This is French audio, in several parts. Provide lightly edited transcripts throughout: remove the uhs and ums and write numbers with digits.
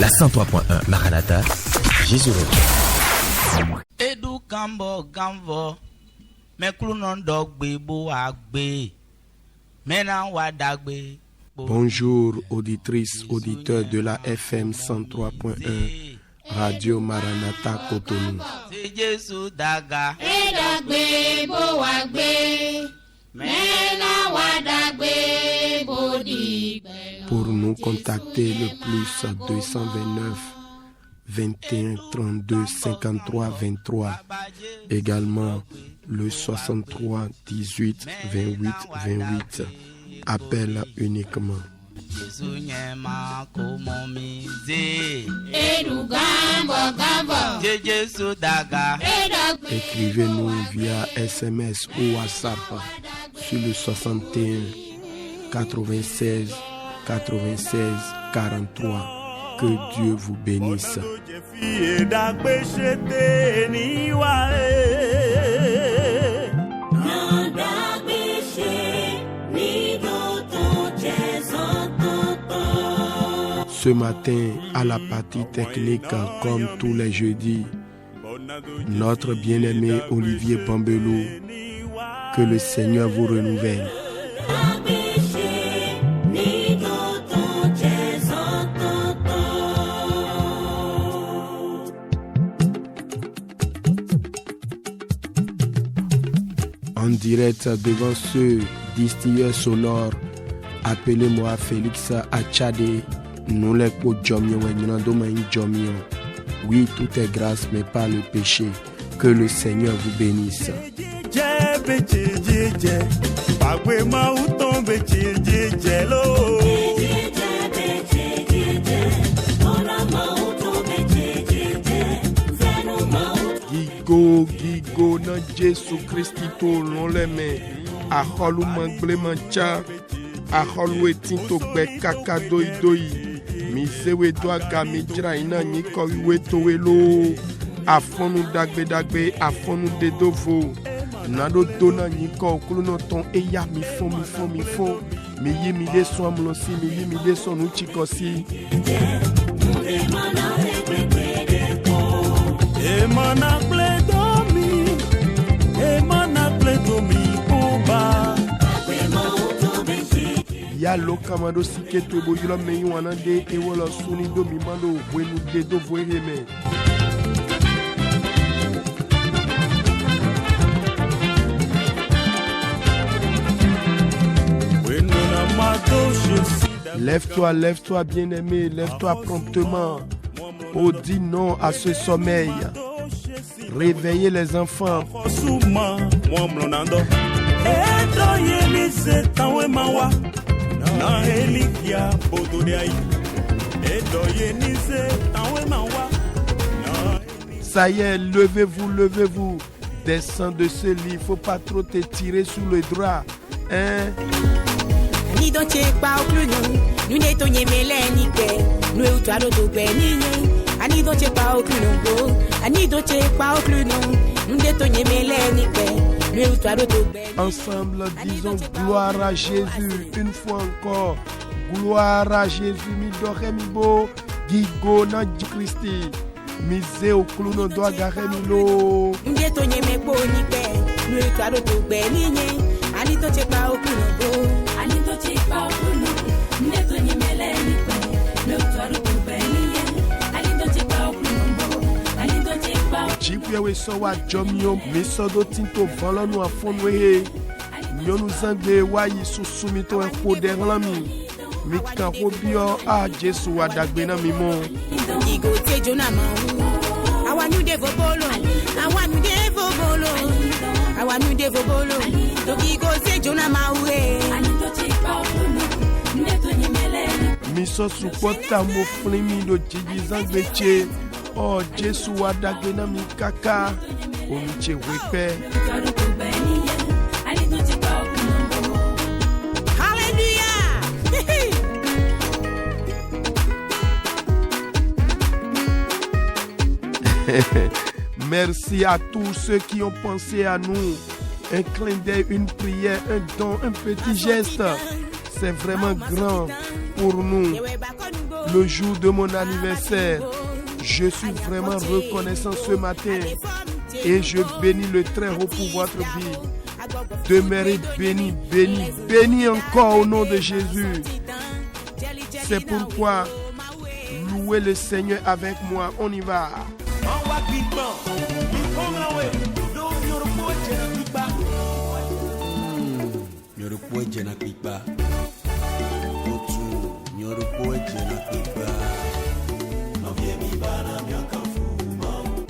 La 103.1 Maranatha, Jésus revient. Edu kambo gamvo, meklunon dogbe bo agbe, menan wadagbe. Bonjour auditrices, auditeurs de la FM 103.1 Radio Maranatha Cotonou. C'est Jésus daga. Edagbe bo agbe, menan wadagbe bodi. Pour nous contacter le plus 229 21 32 53 23, également le 63 18 28 28. Appel uniquement. Écrivez-nous via SMS ou WhatsApp sur le 61 96 96 43. Que Dieu vous bénisse. Ce matin, à la partie technique, comme tous les jeudis, notre bien-aimé Olivier Pambelou, que le Seigneur vous renouvelle. En direct devant ce distilleur sonore, appelez-moi Félix Achade. Nous les oui, tout est grâce, mais pas le péché. Que le Seigneur vous bénisse. Gigo, na Jésus Christ, non les mains. A holu mangle mancha, a holu etinto be kaka doi. Mi sewe doa gami jira ina nyiko weto welo. Afonu dagbe, afonu dedovo. Nado dona nyiko okuluno ton eya mi fo. Mi yi mi de so amlosi, mi yi mi de so nuchikosi. Emana pledomi oba. Ya lo kamado siketo bo yula me wana de e wala suni do mi mando wenu de do voyeme. Lève-toi, bien-aimé, lève-toi promptement. Oh, dis non à ce sommeil. Réveillez les enfants. Ça y est, levez-vous. Descends de ce lit, faut pas trop te tirer sous le drap. Hein? Ni don check pa okluno, nu ne to nyemele nike, nu e utaro to be ninye. Ani don check pa okluno go, ani don check pa okluno, nu ne to nyemele nike, nu e utaro to be. Ensemble, disons gloire à Jésus, une fois encore. Gloire à Jésus, mi dore mi bo, gigo na Christi. Mi ze okluno do agare mi lo. Nu ne to nyeme po nike, nu e utaro to be ninye. Ani don check pa okluno go. Chipwe so wa jomio misodo tinto valo no afonwe nyonu zangbe wa yisusumi to enkoder lami mi kan obio a Jesu wa dagbe na mi mo igo tejo na ma awanu de vobolo to igo tejo na ma mi so supporta mo flimi do jiji zangbe che oh Jesu wa dagbe na mi kaka omiche wepe. Merci à tous ceux qui ont pensé à nous. Un clin d'œil, une prière, un don, un petit geste. C'est vraiment grand pour nous. le jour de mon anniversaire. Je suis vraiment reconnaissant ce matin et je bénis le Très-Haut pour votre vie. Demeurez bénis, bénis, bénis encore au nom de Jésus. C'est pourquoi louez le Seigneur avec moi. On y va.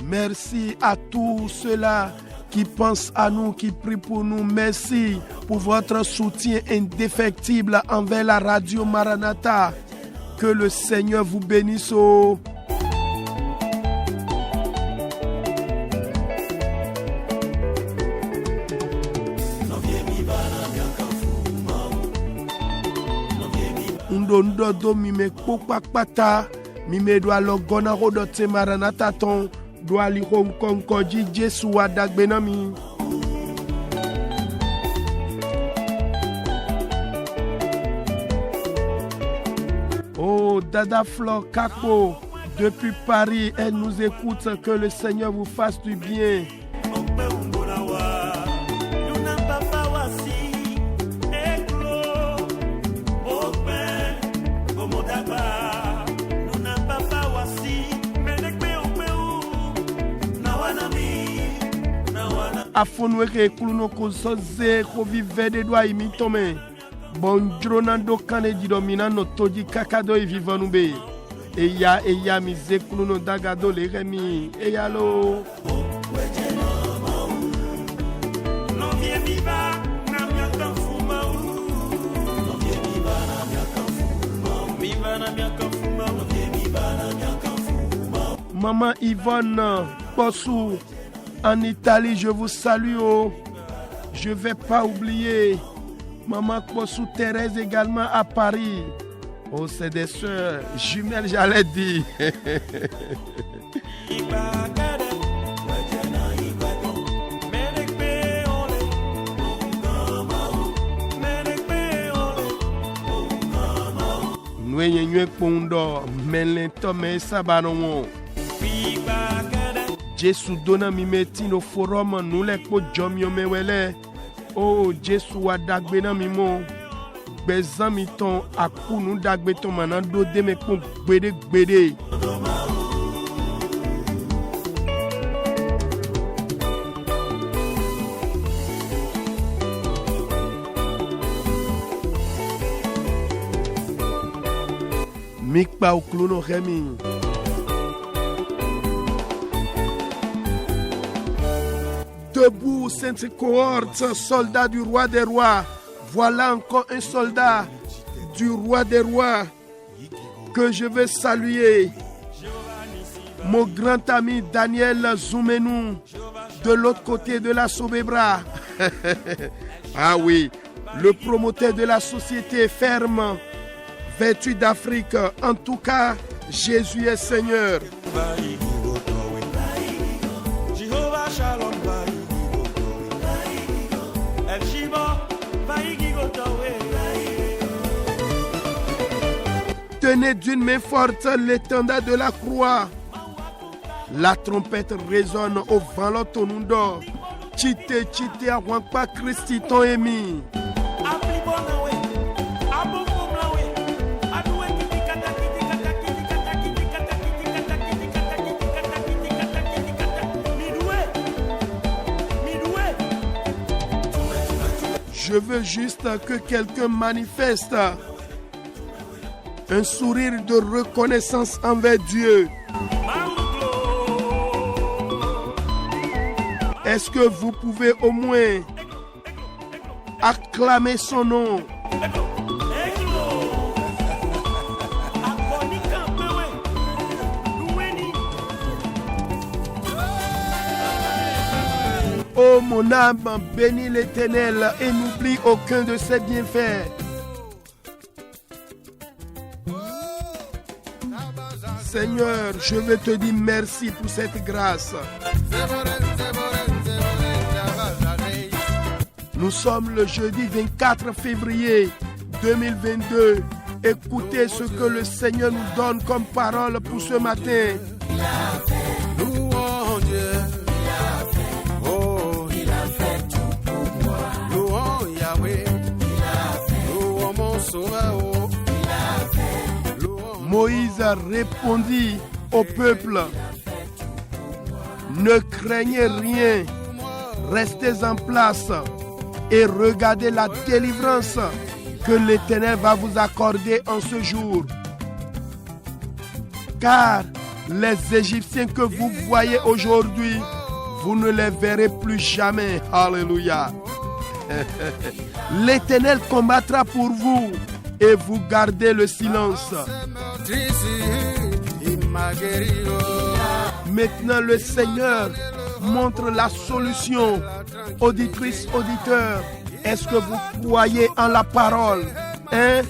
Merci à tous ceux-là qui pensent à nous, qui prient pour nous. Merci pour votre soutien indéfectible envers la radio Maranatha. Que le Seigneur vous bénisse. Ndondo mime kokpakpata mime do alogona rodo te Maranatha ton do ali konkoji Jesu adagbenami. Oh Dada Flor Kako depuis Paris, elle nous écoute. Que le Seigneur vous fasse du bien. Afonweke kuluno kosoze ko vive de doa imitome bonjrona do kane di domina no toji kakado e vivanu be eya mize kuluno dagado le remi eya lo Maman Yvonne Possou en Italie, je vous salue. Je ne vais pas oublier Maman Possou Thérèse également à Paris. Oh, c'est des sœurs jumelles, j'allais dire. Nous y pondo, melentome sabanon. Jesu dona mi meti no forum nous les ko jomio mewele. Oh Jesu wa dagbe na mi mo. Bezan mi ton aku nu dagbe ton manan do de me ko gbede. Mikpa ou klono remi. Debout, sainte cohorte, soldat du roi des rois. Voilà encore un soldat du roi des rois que je veux saluer. Mon grand ami Daniel Zoumenou, de l'autre côté de la Sobebra. Ah oui, le promoteur de la société ferme, vêtu d'Afrique. En tout cas, Jésus est Seigneur. Tenez d'une main forte l'étendard de la croix. La trompette résonne au vent l'autonundo. Chite chite awampa Christi ton emi. Je veux juste que quelqu'un manifeste un sourire de reconnaissance envers Dieu. Est-ce que vous pouvez au moins acclamer son nom? Oh mon âme, bénis l'Éternel et n'oublie aucun de ses bienfaits. Seigneur, je veux te dire merci pour cette grâce. Nous sommes le jeudi 24 février 2022. Écoutez ce que le Seigneur nous donne comme parole pour ce matin. Louons Dieu. Oh, il a fait tout pour moi. Louons Yahweh. Louons mon sauveur. Oh, il a fait. Moïse répondit au peuple, ne craignez rien, restez en place et regardez la délivrance que l'Éternel va vous accorder en ce jour. Car les Égyptiens que vous voyez aujourd'hui, vous ne les verrez plus jamais. Alléluia. L'Éternel combattra pour vous et vous gardez le silence. Maintenant, le Seigneur montre la solution. Auditrice, auditeur, est-ce que vous croyez en la parole? Hein?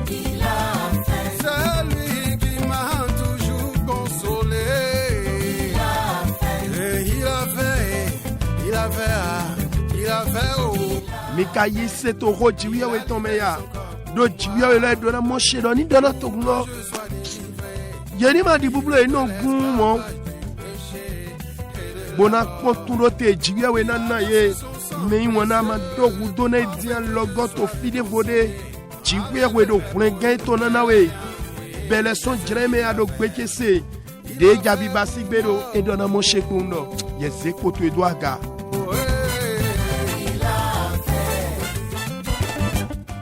C'est lui qui m'a toujours consolé. Il a fait, oh. Mikayi seto rojiwi we tomeya. Do jiwi le do na moshe do ni do na togno. Yeni ma di bubule no gumo. Bona kontulo te jiwi we na ye. Me wona ma do do na dian logoto fide vode. Jiwi we do flenga to na we. Bele son jreme ado gbekese. De jabi basi bedo e do na moshe kundo. Yeze koto edwaga.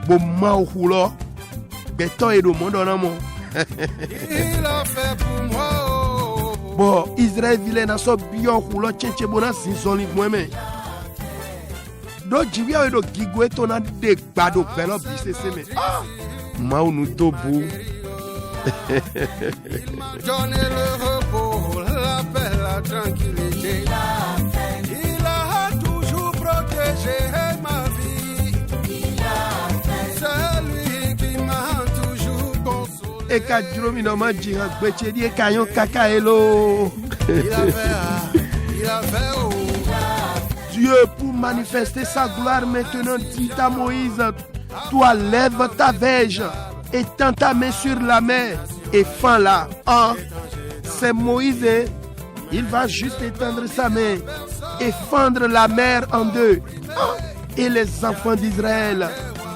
Bon maoulo, béton et le monde en amont. Il a fait pour moi. Bon, Israël vilain n'a pas bien roulo, tchétché bona sinzoli moi-même. Do jibia et do gigoué ton a de bado belo bise seme. Ah, maou nous tobu. Donner le repos, la paix, la tranquillité. Il a toujours protégé ma vie. Et ka dromi no ma dira gbeche di kayon kaka elo. Il a fait, oh. Dieu, pour manifester sa gloire maintenant, dit à Moïse, toi lève ta verge, étends ta main sur la mer et fends-la. Hein? C'est Moïse, il va juste étendre sa main et fendre la mer en deux. Hein? Et les enfants d'Israël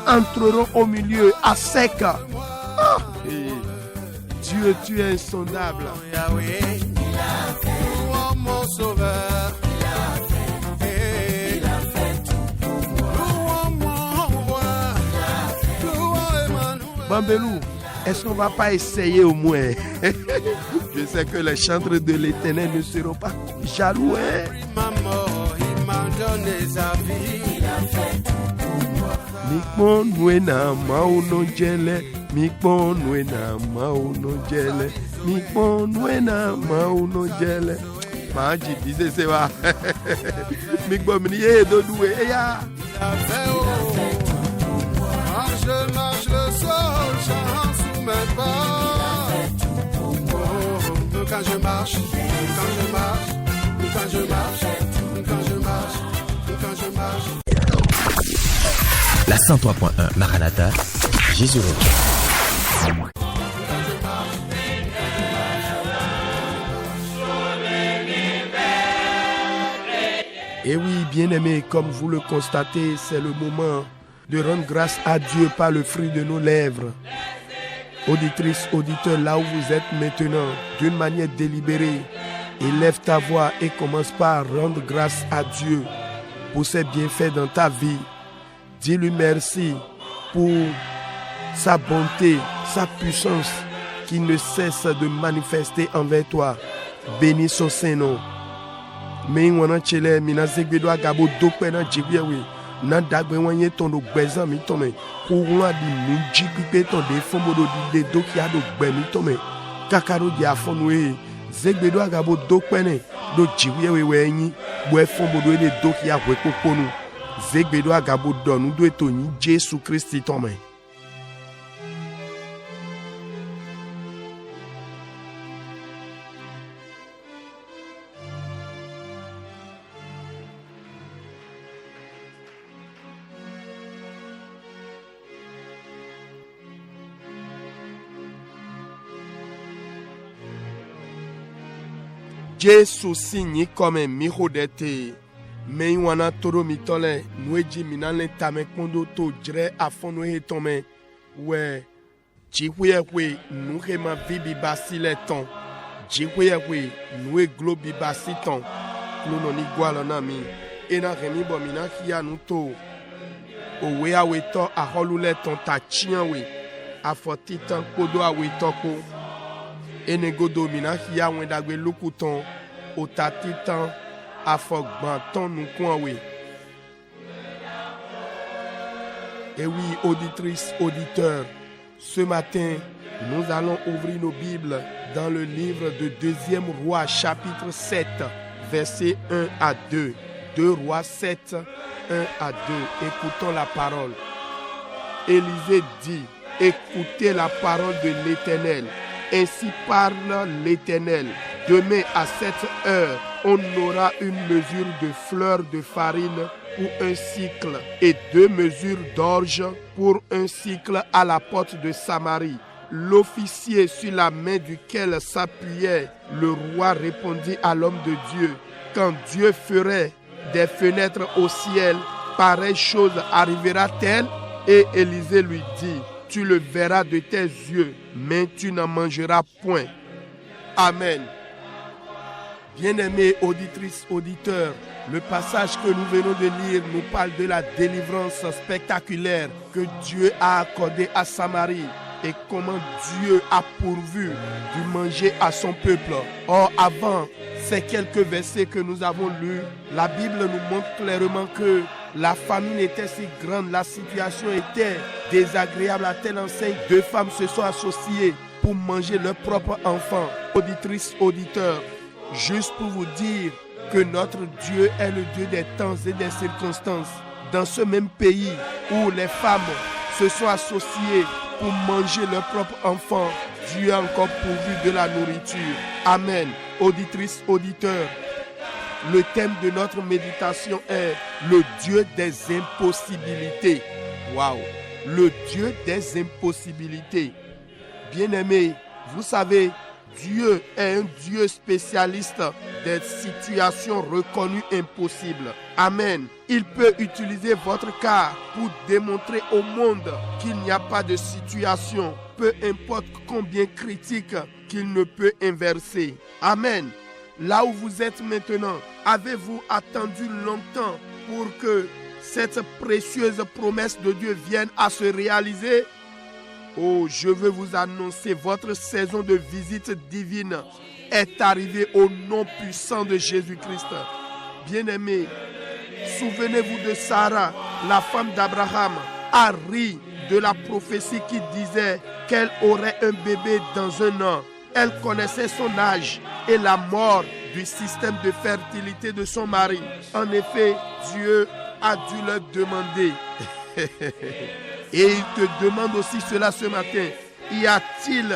entreront au milieu à sec. Hein? Dieu, tu es insondable. Yahweh, louons mon sauveur. Il a fait tout pour moi. Louons mon roi. Louons Emmanuel. Bambelou, est-ce qu'on va pas essayer au moins? Je sais que les chantres de l'Éternel ne seront pas jaloux. Hein? Ma mort, il m'a donné sa vie. Il a fait tout pour moi. Mikpon nuena mauno jele, mikpon nuena mauno jele, mikpon nuena mauno jele. Maji disait c'est va. Mikpon minié do doué ya. Il a fait, oh. Quand je marche le sol, chante sous mes pas. Oh, quand je marche, quand je marche, quand je marche, quand je marche, quand je marche. La 103.1 Maranatha, Jésus revient. Et oui, bien-aimés, comme vous le constatez, c'est le moment de rendre grâce à Dieu par le fruit de nos lèvres. Auditrice, auditeur, là où vous êtes maintenant, d'une manière délibérée, élève ta voix et commence par rendre grâce à Dieu pour ses bienfaits dans ta vie. Dis-lui merci pour sa bonté, sa puissance qui ne cesse de manifester envers toi. Bénis son Saint-Nom. Mais on chele mina zegbedo agabo dokpe na jibiawe na dagbe wanye tondo gbezan mi tome ko won adi mi jipipe ton de fomodo di de dokia do gbe mi tome kakaro di afonu e zegbedo agabo dokpe ne do jibiawe we yin bo e fomodo e de dokia we poponu zegbedo agabo donu do eto yin Jésus Christ tome. Jesu signi comme mihodete. Me wana toro mitole nueji minale tame kondo to jre afon we tome. We Jikwe nous ma vibi basi le ton. Jikwe nous globi basi ton. Nous non igual na mi. Ena remi bomina kia nous to. Owe awe to a holu le ton ta chien we. A foti tan kodo awe toko. Ene godo mina kia wen dagwe lukuton. O ta titan a fok banton nous coin we. Et oui, auditrices, auditeurs, ce matin, nous allons ouvrir nos Bibles dans le livre de 2e Roi, chapitre 7, versets 1 à 2. 2 Rois 7, 1 à 2. Écoutons la parole. Élisée dit, écoutez la parole de l'Éternel. Ainsi parle l'Éternel. Demain à cette heure, on aura une mesure de fleurs de farine pour un cycle et 2 mesures d'orge pour un cycle à la porte de Samarie. L'officier sur la main duquel s'appuyait le roi répondit à l'homme de Dieu, quand Dieu ferait des fenêtres au ciel, pareille chose arrivera-t-elle? Et Élisée lui dit, tu le verras de tes yeux, mais tu n'en mangeras point. Amen. Bien-aimés auditrices, auditeurs, le passage que nous venons de lire nous parle de la délivrance spectaculaire que Dieu a accordée à Samarie et comment Dieu a pourvu du manger à son peuple. Or, avant ces quelques versets que nous avons lus, la Bible nous montre clairement que la famine était si grande, la situation était désagréable à telle enseigne. 2 femmes se sont associées pour manger leurs propres enfants. Auditrices, auditeurs, juste pour vous dire que notre Dieu est le Dieu des temps et des circonstances. Dans ce même pays où les femmes se sont associées pour manger leurs propres enfants, Dieu a encore pourvu de la nourriture. Amen. Auditrices, auditeurs, le thème de notre méditation est le Dieu des impossibilités. Waouh! Le Dieu des impossibilités. Bien-aimés, vous savez, Dieu est un Dieu spécialiste des situations reconnues impossibles. Amen. Il peut utiliser votre cas pour démontrer au monde qu'il n'y a pas de situation, peu importe combien critique, qu'il ne peut inverser. Amen. Là où vous êtes maintenant, avez-vous attendu longtemps pour que cette précieuse promesse de Dieu vienne à se réaliser? Oh, je veux vous annoncer, votre saison de visite divine est arrivée au nom puissant de Jésus-Christ. Bien-aimés, souvenez-vous de Sarah, la femme d'Abraham, a ri de la prophétie qui disait qu'elle aurait un bébé dans 1 an. Elle connaissait son âge et la mort du système de fertilité de son mari. En effet, Dieu a dû leur demander. Et il te demande aussi cela ce matin. Y a-t-il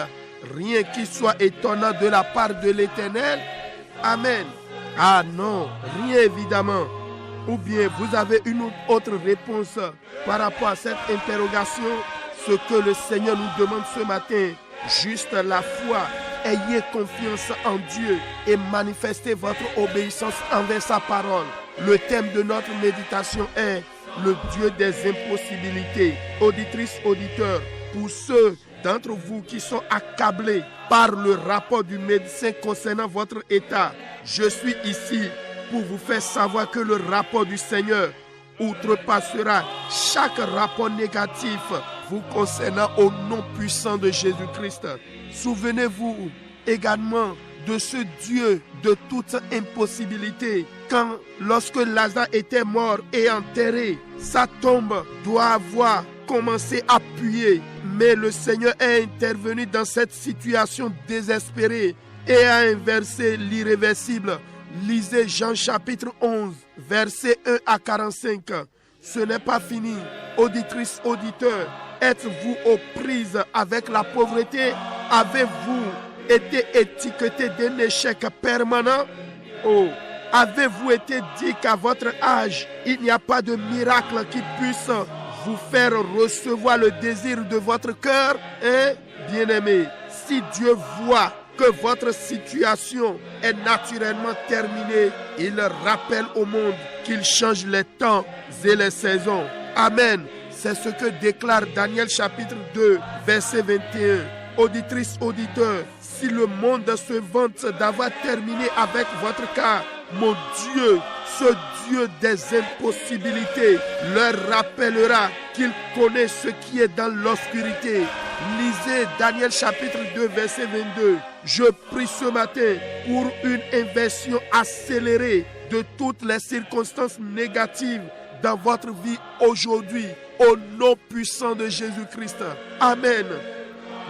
rien qui soit étonnant de la part de l'Éternel? Amen. Ah non, rien évidemment. Ou bien vous avez une autre réponse par rapport à cette interrogation? Ce que le Seigneur nous demande ce matin, juste la foi. Ayez confiance en Dieu et manifestez votre obéissance envers sa parole. Le thème de notre méditation est le Dieu des impossibilités. Auditrices, auditeurs, pour ceux d'entre vous qui sont accablés par le rapport du médecin concernant votre état, je suis ici pour vous faire savoir que le rapport du Seigneur outrepassera chaque rapport négatif vous concernant au nom puissant de Jésus-Christ. Souvenez-vous également de ce Dieu de toute impossibilité. Lorsque Lazare était mort et enterré, sa tombe doit avoir commencé à puer. Mais le Seigneur est intervenu dans cette situation désespérée et a inversé l'irréversible. Lisez Jean chapitre 11, versets 1 à 45. Ce n'est pas fini. Auditrices, auditeurs, êtes-vous aux prises avec la pauvreté? Avez-vous été étiqueté d'un échec permanent? Oh, avez-vous été dit qu'à votre âge, il n'y a pas de miracle qui puisse vous faire recevoir le désir de votre cœur? Bien-aimé, si Dieu voit que votre situation est naturellement terminée, il rappelle au monde qu'il change les temps et les saisons. Amen. C'est ce que déclare Daniel chapitre 2, verset 21. Auditrice, auditeur, si le monde se vante d'avoir terminé avec votre cas, mon Dieu, ce Dieu des impossibilités, leur rappellera qu'il connaît ce qui est dans l'obscurité. Lisez Daniel chapitre 2, verset 22. Je prie ce matin pour une inversion accélérée de toutes les circonstances négatives dans votre vie aujourd'hui, au nom puissant de Jésus-Christ. Amen.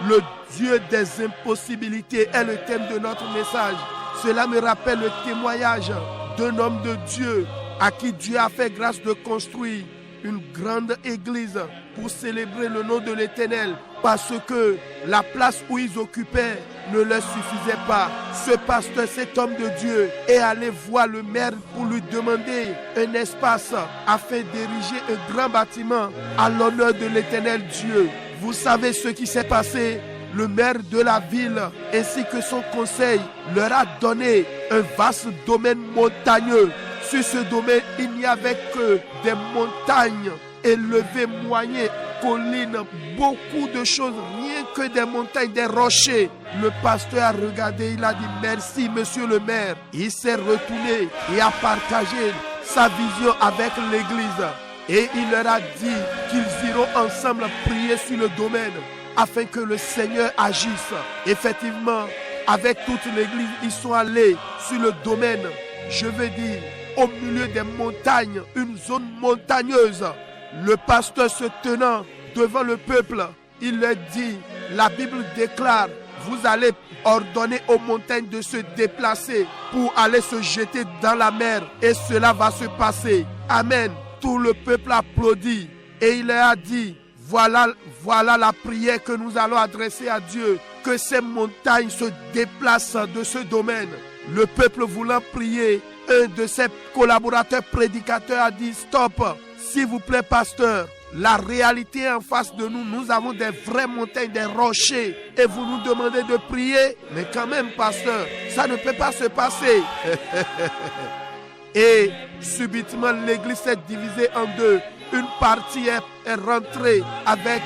Le Dieu des impossibilités est le thème de notre message. Cela me rappelle le témoignage d'un homme de Dieu à qui Dieu a fait grâce de construire une grande église pour célébrer le nom de l'Éternel, parce que la place où ils occupaient ne leur suffisait pas. Ce pasteur, cet homme de Dieu, est allé voir le maire pour lui demander un espace afin d'ériger un grand bâtiment à l'honneur de l'Éternel Dieu. Vous savez ce qui s'est passé? Le maire de la ville ainsi que son conseil leur a donné un vaste domaine montagneux. Sur ce domaine, il n'y avait que des montagnes élevées, moyennes, collines, beaucoup de choses, rien que des montagnes, des rochers. Le pasteur a regardé, il a dit merci monsieur le maire. Il s'est retourné et a partagé sa vision avec l'église. Et il leur a dit qu'ils iront ensemble prier sur le domaine afin que le Seigneur agisse. Effectivement, avec toute l'église, ils sont allés sur le domaine, je veux dire, au milieu des montagnes, une zone montagneuse. Le pasteur se tenant devant le peuple, il leur dit, la Bible déclare, vous allez ordonner aux montagnes de se déplacer pour aller se jeter dans la mer et cela va se passer. Amen. Tout le peuple applaudit et il leur a dit, voilà la prière que nous allons adresser à Dieu, que ces montagnes se déplacent de ce domaine. Le peuple voulant prier, un de ses collaborateurs prédicateurs a dit, stop, s'il vous plaît pasteur, la réalité est en face de nous, nous avons des vraies montagnes, des rochers, et vous nous demandez de prier, mais quand même pasteur, ça ne peut pas se passer. Et subitement l'église s'est divisée en deux. Une partie est rentrée avec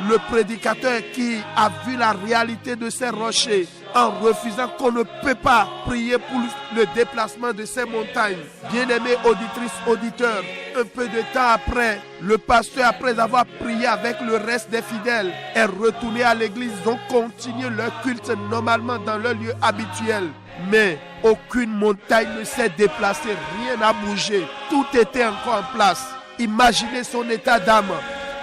le prédicateur qui a vu la réalité de ces rochers en refusant qu'on ne peut pas prier pour le déplacement de ces montagnes. Bien-aimés auditrices, auditeurs, un peu de temps après, le pasteur, après avoir prié avec le reste des fidèles, est retourné à l'église. Ils ont continué leur culte normalement dans leur lieu habituel. Mais aucune montagne ne s'est déplacée, rien n'a bougé. Tout était encore en place. Imaginez son état d'âme.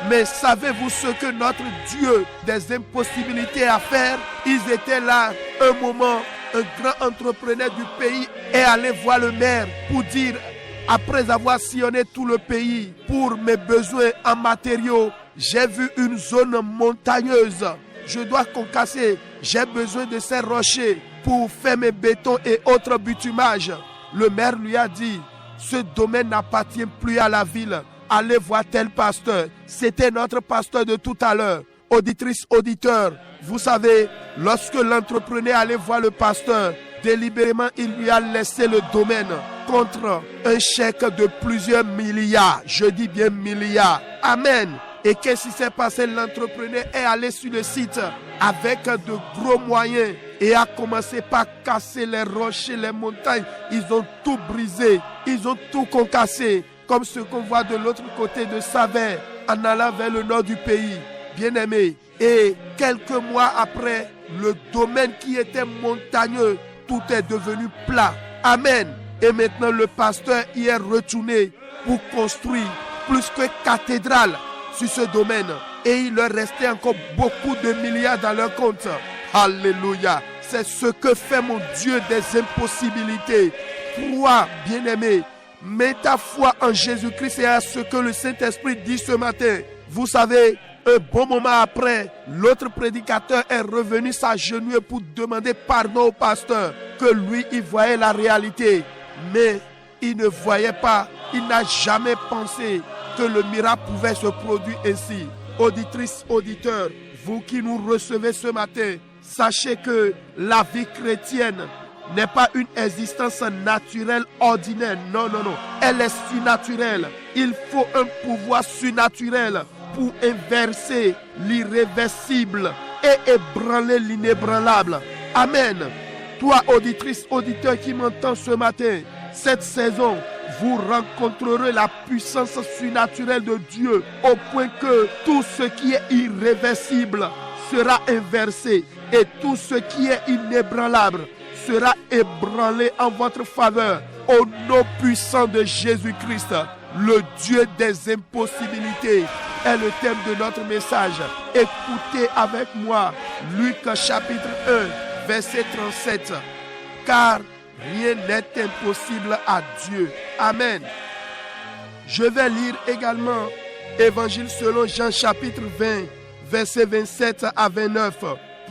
Mais savez-vous ce que notre Dieu des impossibilités a faire? Ils étaient là, un moment, un grand entrepreneur du pays est allé voir le maire pour dire, après avoir sillonné tout le pays pour mes besoins en matériaux, j'ai vu une zone montagneuse. Je dois concasser, j'ai besoin de ces rochers pour faire mes bétons et autres bitumages. Le maire lui a dit, ce domaine n'appartient plus à la ville. Allez voir tel pasteur. C'était notre pasteur de tout à l'heure. Auditrice, auditeur, vous savez, lorsque l'entrepreneur allait voir le pasteur, délibérément, il lui a laissé le domaine contre un chèque de plusieurs milliards. Je dis bien milliards. Amen. Et qu'est-ce qui s'est passé? L'entrepreneur est allé sur le site avec de gros moyens et a commencé par casser les rochers, les montagnes. Ils ont tout brisé, ils ont tout concassé, comme ce qu'on voit de l'autre côté de Saverne en allant vers le nord du pays. Bien-aimé. Et quelques mois après, le domaine qui était montagneux, tout est devenu plat. Amen. Et maintenant, le pasteur y est retourné pour construire plus que cathédrale sur ce domaine. Et il leur restait encore beaucoup de milliards dans leur compte. Alléluia. C'est ce que fait mon Dieu des impossibilités. Crois, bien-aimé. Mets ta foi en Jésus-Christ et à ce que le Saint-Esprit dit ce matin. Vous savez, un bon moment après, l'autre prédicateur est revenu s'agenouiller pour demander pardon au pasteur. Que lui, il voyait la réalité. Mais il ne voyait pas, il n'a jamais pensé que le miracle pouvait se produire ainsi. Auditrice, auditeur, vous qui nous recevez ce matin, Sachez que la vie chrétienne n'est pas une existence naturelle ordinaire. Non, non, non. Elle est surnaturelle. Il faut un pouvoir surnaturel pour inverser l'irréversible et ébranler l'inébranlable. Amen. Toi, auditrice, auditeur qui m'entend ce matin, cette saison, vous rencontrerez la puissance surnaturelle de Dieu au point que tout ce qui est irréversible sera inversé et tout ce qui est inébranlable sera ébranlé en votre faveur au nom puissant de Jésus-Christ. Le Dieu des impossibilités est le thème de notre message. Écoutez avec moi Luc chapitre 1, verset 37. Car rien n'est impossible à Dieu. Amen. Je vais lire également Évangile selon Jean chapitre 20, verset 27 à 29.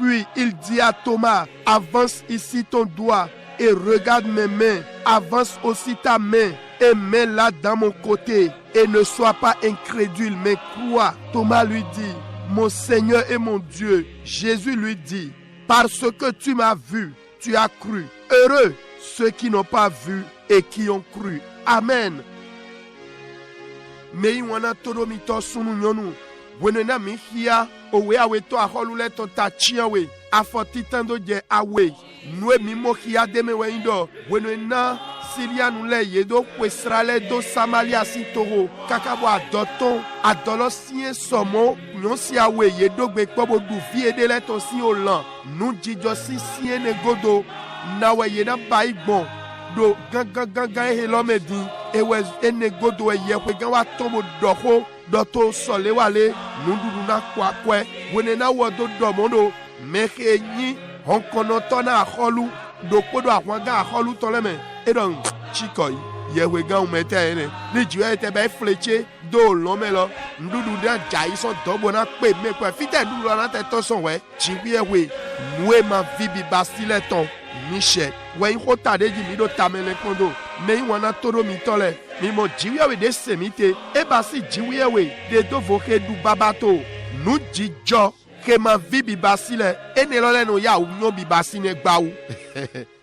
Puis il dit à Thomas, avance ici ton doigt et regarde mes mains. Avance aussi ta main et mets-la dans mon côté. Et ne sois pas incrédule, mais crois. Thomas lui dit, mon Seigneur et mon Dieu. Jésus lui dit, parce que tu m'as vu, tu as cru. Heureux ceux qui n'ont pas vu et qui ont cru. Amen. Mei wana todo mito sunu nyonu. Wenena mi hia owe awe to aholule to tachiawe. Afotitando je awe. Nwe mi mo hia deme we indo. Wenena Syria nule yedo kwesrale do Samaria sitoro. Kakabo adoton adolo sien somo nyonsi awe yedo gbekpobo du vie de leto si olan. Nu jijo si sien negodo. Nawe yena baibon. Do gangan helome di ewe enegodo eyekwe gawa tomo doko doto sole wale nundudu na kwakwe wenena wodo domono meke nyi honkonoto na aholu dokodo ahwanga aholu toleme edon chikoi yewe gan umete ene ni jiwe ete be fleche do lomelo ndudu da jaiso dobo na pe mekwe fite ndudu na te toson we chiwe we nwe ma vibi basile ton Michel, ouais, il faut t'aider du milieu tamele kondo, mais il wana toro mitole, mais mon jiwe de semite, et basi jiwe de do voke du babato, nous jijo, que ma vie bibasile, et ne lole no ya ou no bibasine gbaou,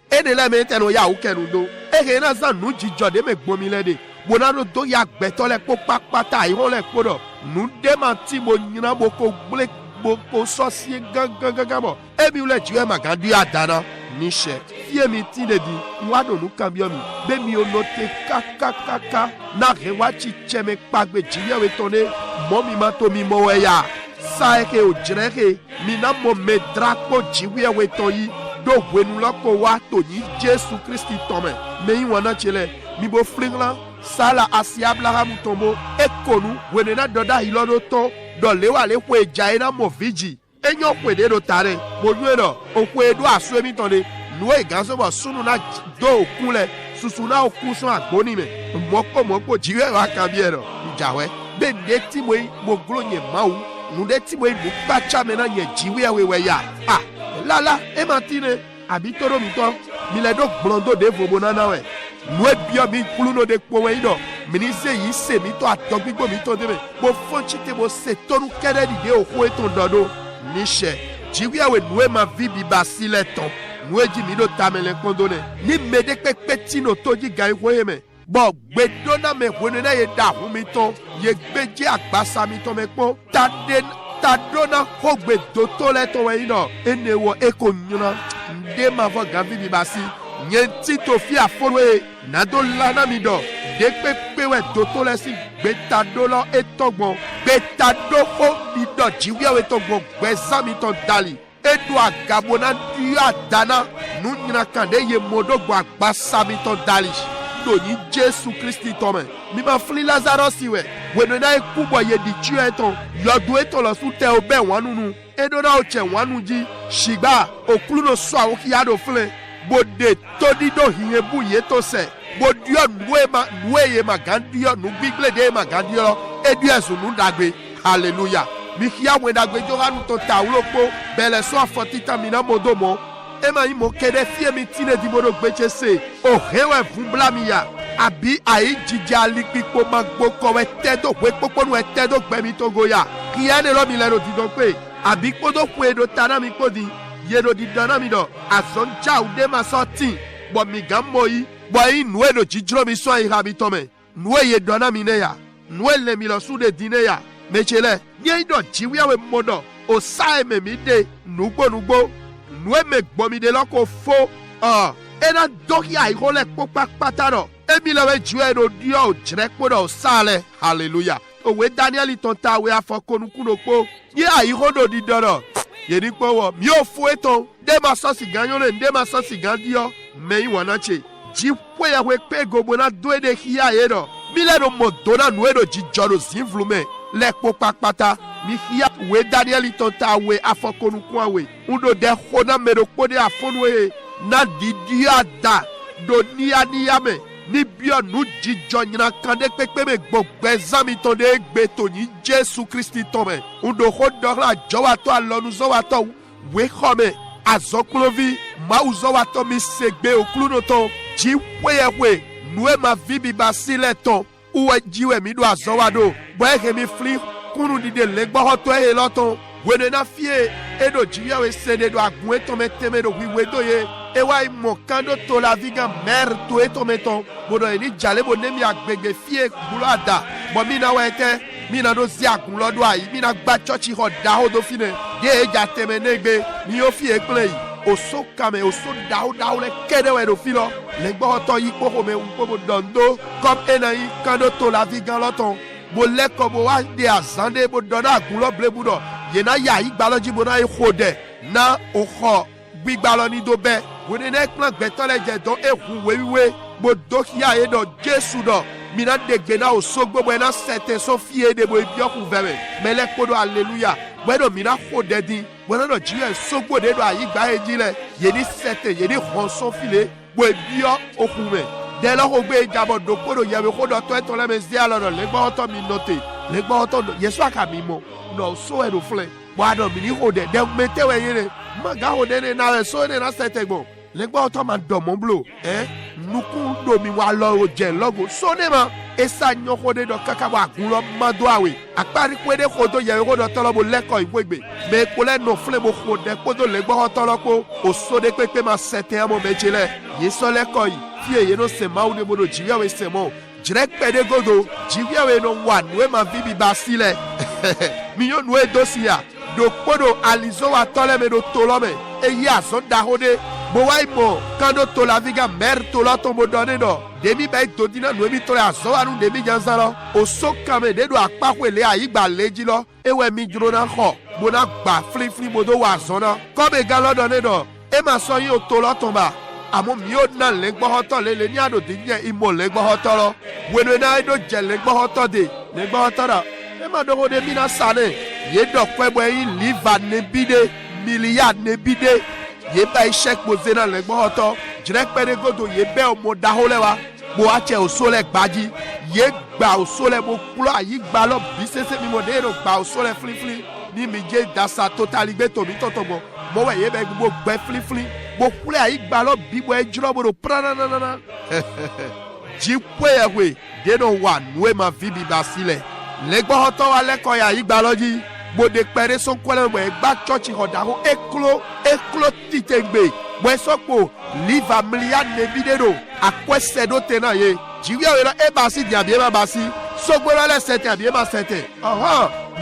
et ne le mete no ya ou kenundo, et que na zan nous jijo de me gbomilede, bonano do ya betole ko pakpata, iron le kodo, nous démenti mon nina boko blek boko sorcier gangangangamo, et mi le jiwe magandi adana. Michel, fie mi ti de di, wado nou kambio mi, be mi o note kaka, na rewa chi cheme kpagbe jiwe we tone, mo mi mato mi mo weya, sa eke o jireke, mi na mo me drako jiwe we toyi, do wenu loko wa toni Jesu Christi tome, me yi wana chele, mi bo fringla, sa la asiabla hamu tombo, ekonu, wenena doda hilodo to, do lewa le kwe jaena mo viji. Enyo kwede do tare bonuero okwedo aswemi tonde nuwe ganso bo sunu na do okunle susuna okusun agboni me moko jiwe wa kambiero njawe be de ti mo glonye mawu nu de ti mo pacha me na nye jiwe we ya ah lala e matine abitoro mi to mi le do blondo de vobo na we nuwe bio mi kuluno de po we ido minise yi se mi to atogbigo mi to de me mo fonchite mo se tonu kede di de oku eton dodo Michel, jiwe noué ma vie bibasile ton. Noué di mido tamele kondone. Ni mede petit no toji gaye me. Bon, bedona me wonena ye da humiton. Ye beji akbasa miton me ko. Tadona hogbe dotole ton we ino. Enewo eko nyuna. Nde ma vo gavi bibasi. Nyenti to fi afolwe. Nado lana mido. Dekpe we dotole si betadolo etogbon betadoko mido jiwe we togbon gbesa mi ton dali edu agabona yu adana nu nyina kande ye modo gba gbasa mi ton dali do ni Jesu Christi tome mi ma fli Lazarus we wenona ekubo ye di tu eton yodo eton lo su te obe wanunu edona oche wanuji shigba okluno so awon ki ado fle bode todido hiyebu ye to se bodio nuwe ma gandio nu bible de ma gandio edu esu nu dagbe hallelujah mi kia we dagbe jora nu to ta ulopo bele so afotita mina modomo e ma imo kede fie mi tine di bodo gbeche se o hewe vumbla mi ya abi ai jija lipipo magbo ko we tedo we popo nu tedo gbe mi togo ya kia ne lo mi le ro di don pe abi podo kwedo tana mi podi yedo di dana mi do azonja ude ma sorti bo mi gambo yi bo yi nwe do jijro mi so yi habito me nwe ye dana mi ne ya nwe le mi lo su de dine ya mechele ye do jiwi we modo o sa me mi de nugbo nwe me gbo mi de loko fo ena doki ai hole popa patano emi le we juwe do dio jre podo sale hallelujah owe Daniel tonta we afokonu kunopo ye ai hodo di doro ye ni powo mi o fu eto de ma so si ganyo le de ma so si gandio me yi wanache ji po ya we pe gobo na do de hia ye do mi le do modona no do ji joro sinvlume le popa pata mi hia we Daniel tonta we afokonu kwa we undo de hona me do pode afonu we na didia da do niya me ni bio nu jijo nyina kande pepe me gbogbo exami to de gbe to ni Jesu Christi to me undo ho dola jowa to alonu zo wa to we khome azoklovi ma uzo wa to mi segbe okluno to ji we nu e ma vibi basile to uwe jiwe mi do azowa do bo e mi fli kunu dide legbo ho to e loton wene na fie edo jiya we sene do agun to me teme do wiwe do ye ewa imo kando to la viga mer to eto meton bodo eni jale bo nemi agbegbe fie gulada bo mi na wete mi na do si agun lodo ayi mi na gba church ho da ho do fine de eja teme negbe mi o fie play oso kame oso da le kede we do filo le gbo to yi po me un po dondo comme enai kando to la viga loton bo le ko bo wa de azande bo doda agun lo blebudo yena ya igbaloji bo na ihode na oho gbigbalo ni do be woni ne plan gbeto le je don ehun wewiwe bo dokia e do Jesu do mina de gena osogbo bo na sete so fie de bo bi okun vere mele kodo hallelujah bo mina hode din bo na do jiwe sogbo de do ayigba ejile yeni sete yeni honso file bo bi okun me de lo ko gbe jabo do kodo yewe kodo to eto le me zi alo do le gbo to mi note le gbo to Yesu aka mi mo no so e do fle bo ado mi ni hode de metewe yere maga hode ne na so ne na sete gbo le gbo to ma do mo blo nuku do mi wa lo o je logo so ne ma esa nyo hode do kaka wa gun lo ma do awe apari pe de kodo ye kodo to lo bo leko igbe me ko le no fle bo hode kodo le gbo to lo ko o so de pepe ma sete mo mejele ye so leko yi fie ye no se ma u de bo do jiya we se mo direct pede godo jiya we no wa nu ma vibi basile mi yo nu e dosia do kodo alizo wa tole me do tolome e ya so da hode bo wai mo kando to la viga mer to la tombo donne do demi bay to dina no mi to la so anu demi janzalo o so kame de do apapele ayigba leji lo ewe mi duro na ho bo na gba fli modo wa zona ko be ga lo donne do e ma so yin o to lo tomba amo mi o na le gbo hoto le ni ado de je imo le gbo hoto lo wenu na do je le gbo hoto de le gbo hoto da e ma do de mi na sane ye do kwebo yin liver ne bide milliard ne bide ye ba ishek boze na le gbo hoto direct pede godo ye be o mo da holewa bo ache osole gbaji ye gba osole bo kulo ayi gba lo bi sese mi mo de ro gba osole fli ni mi je dasa totally gbe to mi totobo mo we ye be gbogbo gbe fli bo kulo ayi gba lo bi bo ejiro bo pranana ji pwe we de no wa nu e ma vi bi basile le gbo hoto wa le ko ya yi gba loji bo de pere son kwele we gba church hoda ho eklo titegbe bo sopo liva milliard ne bidero akwese do tena ye jiwi awera e basi dia bi e ma basi sogboro le sete abi e ma sete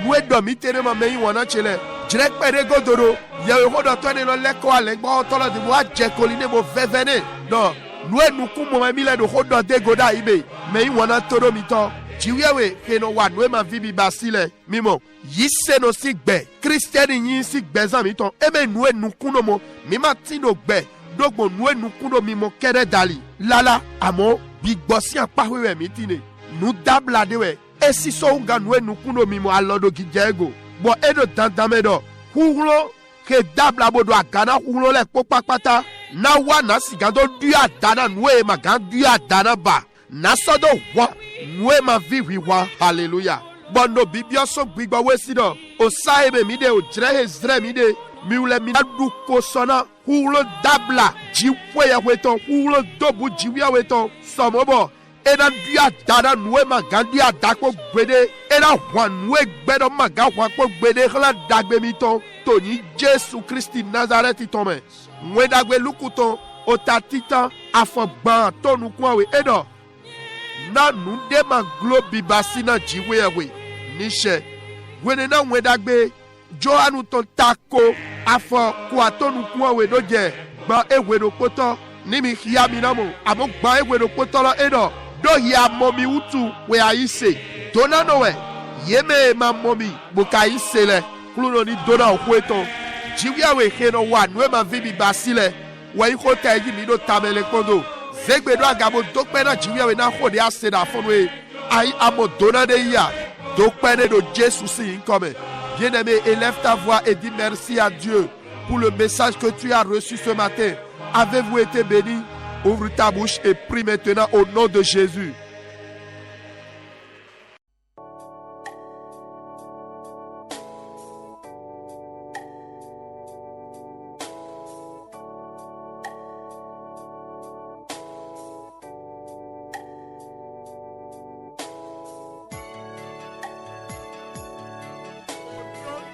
we do mi tere ma meyin wona chele direct pere godoro ye ho do to ni lo le ko ale gbo to lo di bo aje koline bo vevene no nu enuku mo mi le do ho do de goda ibe meyin wona toro mi to jiwewe keno wa nu ma vibi basile mimo yise no si gbe Christian yin si gbe zan mi ton eme nu enuku no mo mi ma ti no gbe dogbo nu enuku no mi mo kere dali lala amo bi gbo si apa wewe mi ti ne nu dabla de we esi so nga nu enuku no mi mo alodo gijego bo edo dandamedo hulo ke dabla bodo agana hulo le popapata na wa na sigando du adana nu e magan du adana ba na sodo wa nwe ma vivi wa hallelujah bondo bibio so gbigbo we sido o saebe mi de o jre hezre mi de mi ule mi adu ko sona hulo dabla jiwe ya weton hulo dobu jiwe ya weton somobo ena dia dada nwe ma gandia dako gbede ena wa nwe gbedo ma ga wa ko gbede kala dagbe mi ton Tony Jésus Christi Nazareth tome. Mwedagwe lukuton otatitan afogban tonu kwawe edo. Na nunde man globi basina jiwewe. Nishe. Gwenena mwedagbe Joanu ton tako afo kwa tonu kwawe doje. Ba ewedo poto. Nimi hiyaminamo. Amo ba ewedo poto la edo. Do ya momi utu we aise. Dona nowe. Yeme ma momi buka ise le. Kluno ni dona okweton. Jiwia we heno wa nwe ma vibi basile. Wa iko teji mi do tamele kondo. Zegbe do agamo dokpe na jiwia we na hode ase da fonwe. Aïe amo dona de ya. Dokpe ne do Jésus si income. Bien-aimé, élève ta voix et dis merci à Dieu pour le message que tu as reçu ce matin. Avez-vous été béni? Ouvre ta bouche et prie maintenant au nom de Jésus.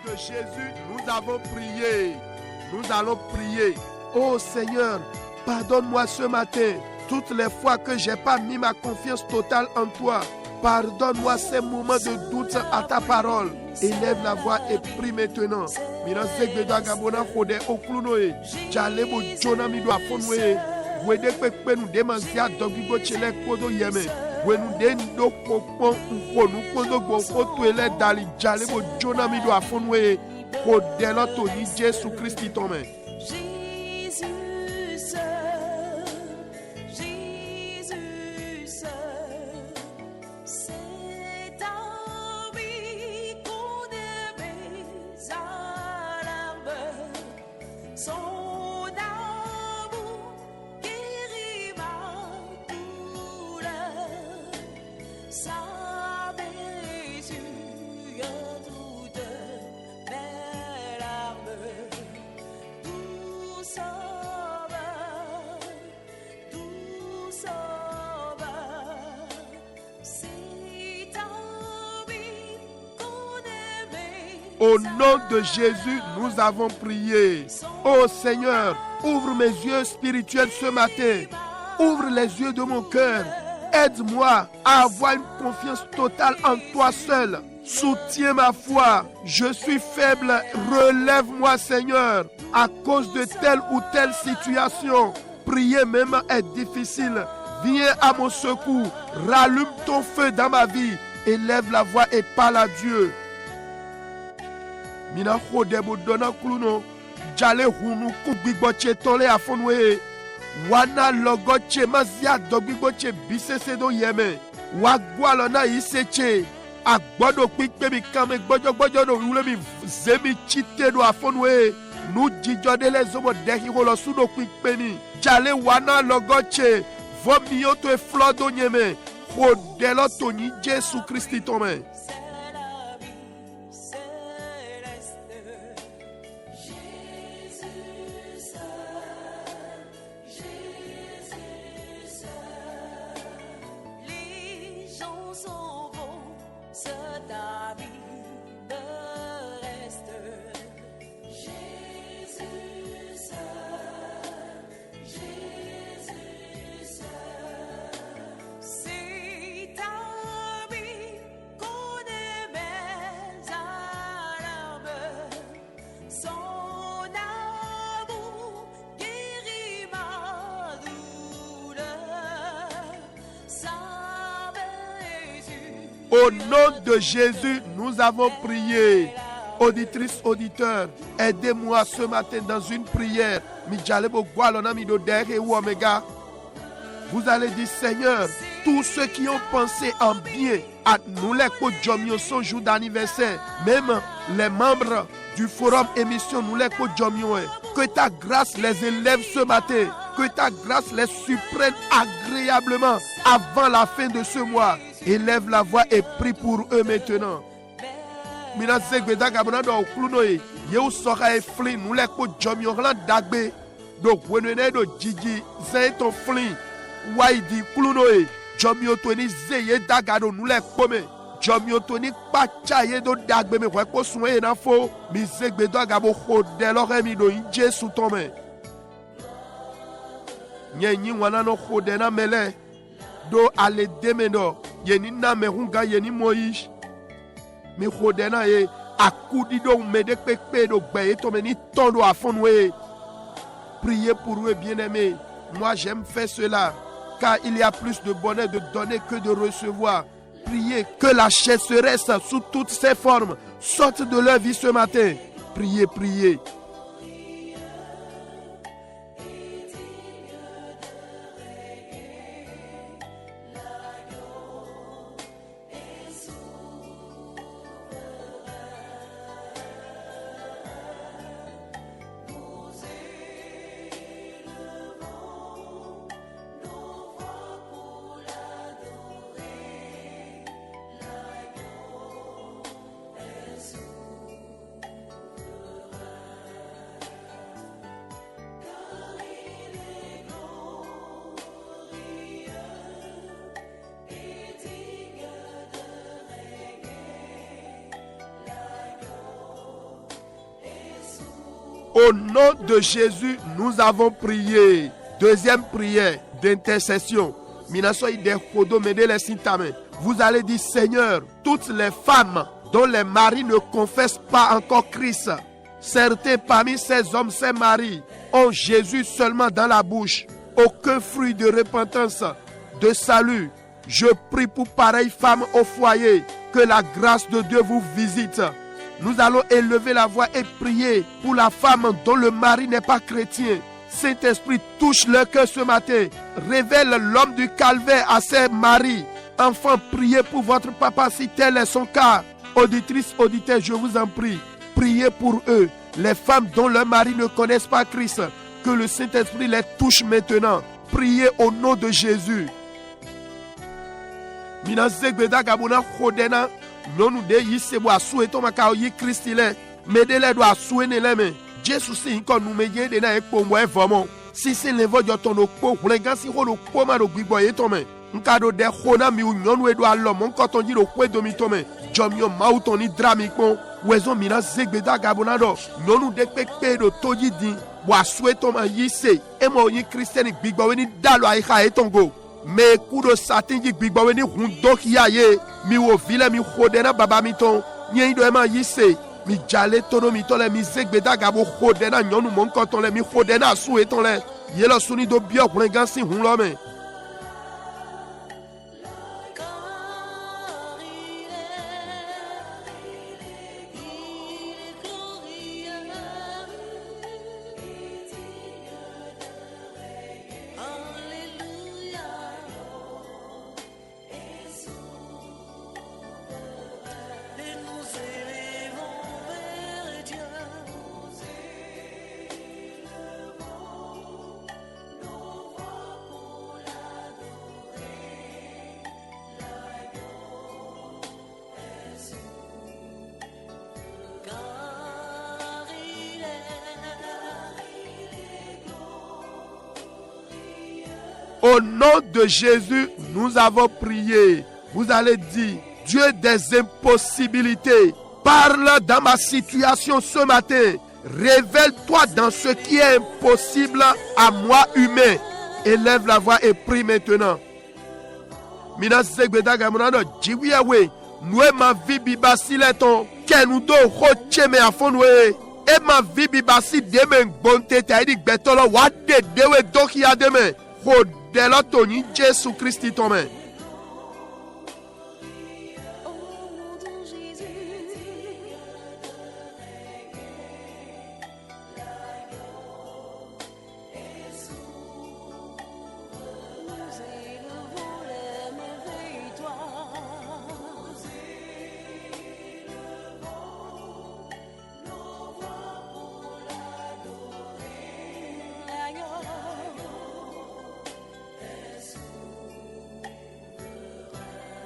De Jésus, nous avons prié. Nous allons prier. Oh Seigneur, pardonne-moi ce matin toutes les fois que j'ai pas mis ma confiance totale en toi. Pardonne-moi ces moments de doute à ta parole. Élève la voix et prie maintenant. Mina zegbedo gabona khode oklunoe. Jalebo jona mido afonwe. Wede pepe nu demanzia dogigo chele kodo yeme. Wenu dendo popon ukonu kodo gbofoto ele dali jalebo jona mido afonwe. Kodelo to ni Jésus Christ tome. Au nom de Jésus, nous avons prié. Oh Seigneur, ouvre mes yeux spirituels ce matin. Ouvre les yeux de mon cœur. Aide-moi à avoir une confiance totale en toi seul. Soutiens ma foi. Je suis faible. Relève-moi, Seigneur. À cause de telle ou telle situation, prier même est difficile. Viens à mon secours. Rallume ton feu dans ma vie. Élève la voix et parle à Dieu. Mina khodebo dona kluno jale hunu kubigboche tole afonwe wana logoche mazia dogbigoche bisese do yeme wagwalo na iseche agbodo pipe mi kame gbojo do wule mi zemi chite do afonwe nu jijode le zomo dehi holo sudo pipe ni jale wana logoche vomio to e flodo nyeme khodelo to ni Jésus Christ tome. Au nom de Jésus, nous avons prié. Auditrices, auditeurs, aidez-moi ce matin dans une prière. Vous allez dire, Seigneur, tous ceux qui ont pensé en bien à nous les Kodjomio son jour d'anniversaire, même les membres du forum émission nous les Kodjomio, que ta grâce les élève ce matin, que ta grâce les surprenne agréablement avant la fin de ce mois. Élève la voix et prie pour eux maintenant. Mina zegbeda gabona do klunoe yeu soka e fli nous les Kodjomio la dagbe do wenene do jiji zay ton fli waidi klunoe jomio to ni zeye dagado nous les kome Jomio toni pachaye do dagbe me ko sunwe na fo mi zegbe do agabo khode lo remi do Jesu tome nyenyi wana no khode na mele do ale demeno yeni na merunga yeni Moïse mi khode na ye akudi do mede pepe do gbe tome ni tondo afonwe. Priez pour eux, bien-aimés. Moi, j'aime faire cela, car il y a plus de bonheur de donner que de recevoir. Priez que la chasseresse sous toutes ses formes sorte de leur vie ce matin. Priez, priez. Au nom de Jésus, nous avons prié. Deuxième prière d'intercession. Vous allez dire, Seigneur, toutes les femmes dont les maris ne confessent pas encore Christ, certains parmi ces hommes, ces maris, ont Jésus seulement dans la bouche, aucun fruit de repentance, de salut. Je prie pour pareilles femmes au foyer, que la grâce de Dieu vous visite. Nous allons élever la voix et prier pour la femme dont le mari n'est pas chrétien. Saint-Esprit, touche leur cœur ce matin. Révèle l'homme du calvaire à ses maris. Enfants, priez pour votre papa si tel est son cas. Auditrices, auditeurs, je vous en prie. Priez pour eux, les femmes dont leur mari ne connaissent pas Christ. Que le Saint-Esprit les touche maintenant. Priez au nom de Jésus. Non nous de yisebo asue to maka yi Christile medele do asue ne leme Jesus si ko nu meje de na epo mo evomo si si levo jo ton okpo hulenga si ho lo po ma do gbigbo ye to me nka do de khona mi unyonu edo alo mo nko ton ji do kwe do mi to me jomio mauton ni drami kon wezo mi na zegbeda gabonado nonu de pepe do toji din bo asue to ma yise e mo yi Christian gbigbo we ni dalo ai kha e tongo me kudo satinji gbigbo we ni hundo kiaye mi wo vile mi khodena baba mi ton nyen do e ma yise mi jale tono mi tole mi zegbeda gabo khodena nyonu mon ko ton le mi khodena su e ton le yelo suni do bio kulenga si hun lo me. Au nom de Jésus, nous avons prié. Vous allez dire, Dieu des impossibilités, parle dans ma situation ce matin. Révèle-toi dans ce qui est impossible à moi humain. Élève la voix et prie maintenant. Mina zegbeda gamunano jiwiawe nous ma vie bibasileton kenudo roche me afonwe e ma vie bibasi deme bonte taidi betolo wa dewe doki ademe ho delo toni Jésus Christ tome.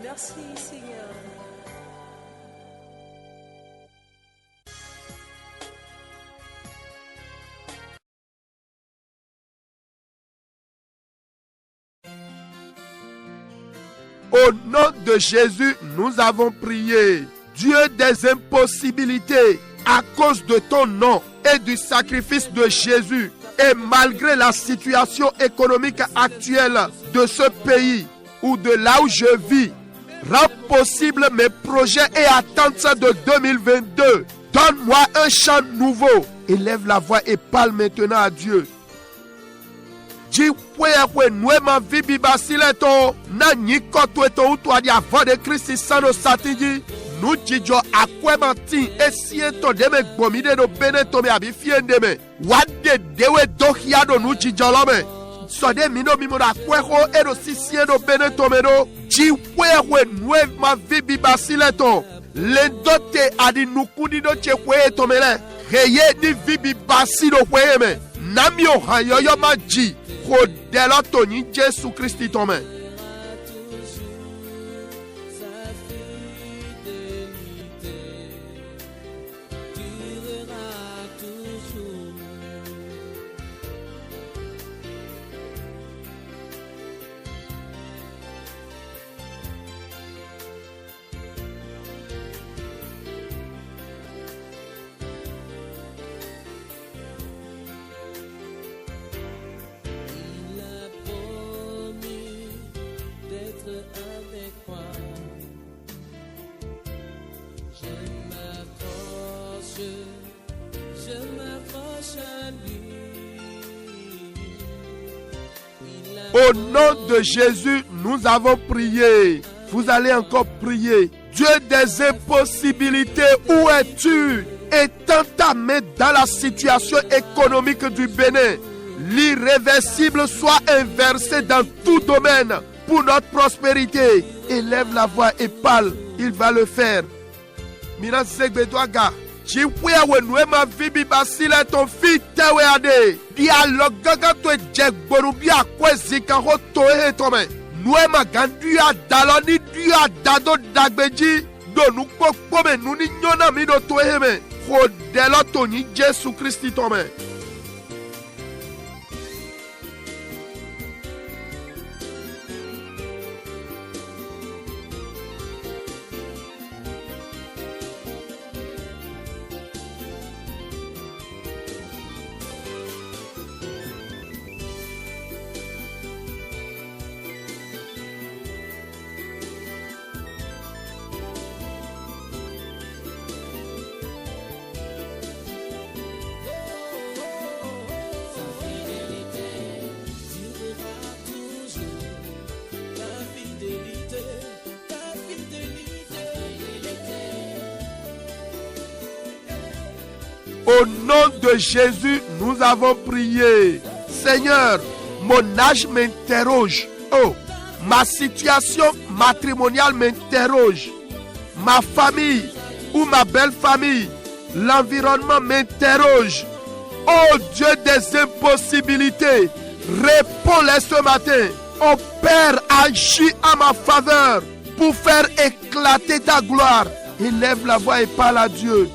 Merci Seigneur. Au nom de Jésus, nous avons prié. Dieu des impossibilités, à cause de ton nom et du sacrifice de Jésus, et malgré la situation économique actuelle de ce pays ou de là où je vis, rends possible mes projets et attentes de 2022. Donne-moi un chant nouveau. Élève la voix et parle maintenant à Dieu. Dis ouais nous ma vie bibasileto na nyikoto eto utwadi avant de Christ sano satiji nous dijo akwemati esiento de me gbomide no beneto me abi fiende me wade dewe dohiado nu dijolome so de mino mimo na kweho ero sisiendo beneto me no ji wewe nous ma vie bibasileto lendote adi nukudi do chekwe to mele heye di vie bibasilo kweme namio hayoyo maji Kodeloto ni Jésus Christ tome. Au nom de Jésus, nous avons prié. Vous allez encore prier. Dieu des impossibilités, où es-tu? Étends ta main dans la situation économique du Bénin. L'irréversible soit inversé dans tout domaine pour notre prospérité. Élève la voix et parle. Il va le faire. Mina Segbedouaga. Jiwewe nuema vibi basile ton fitewe ade. Dialogue gaga to jegborubi akwezi kanho tohe tome. Nuema gandu ya daloni du ya dado dagbeji. Donu kokpome nuni nyona mido tohe me. Kodelo toni Jésus Christi tome. Au nom de Jésus, nous avons prié. Seigneur, mon âge m'interroge. Oh, ma situation matrimoniale m'interroge. Ma famille ou ma belle famille, l'environnement m'interroge. Oh Dieu des impossibilités, réponds-les ce matin. Oh Père, agis à ma faveur pour faire éclater ta gloire. Élève la voix et parle à Dieu.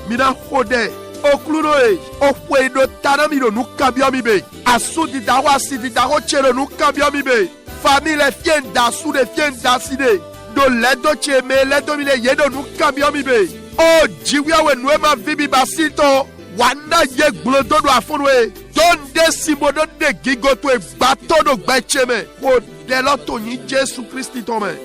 Mina khode oklunoe okwedo tanamiro nukabiomi be asudi dawa sidi dawo chero nukabiomi be famille fienda sous les fienda side do ledo cheme ledo mine yedo nukabiomi be o jiwiawe nuema vibi basito wana ye gblodo do afunwe donde simodo de gigoto e bato do gbecheme ko deloto ni Jésus Christ tome.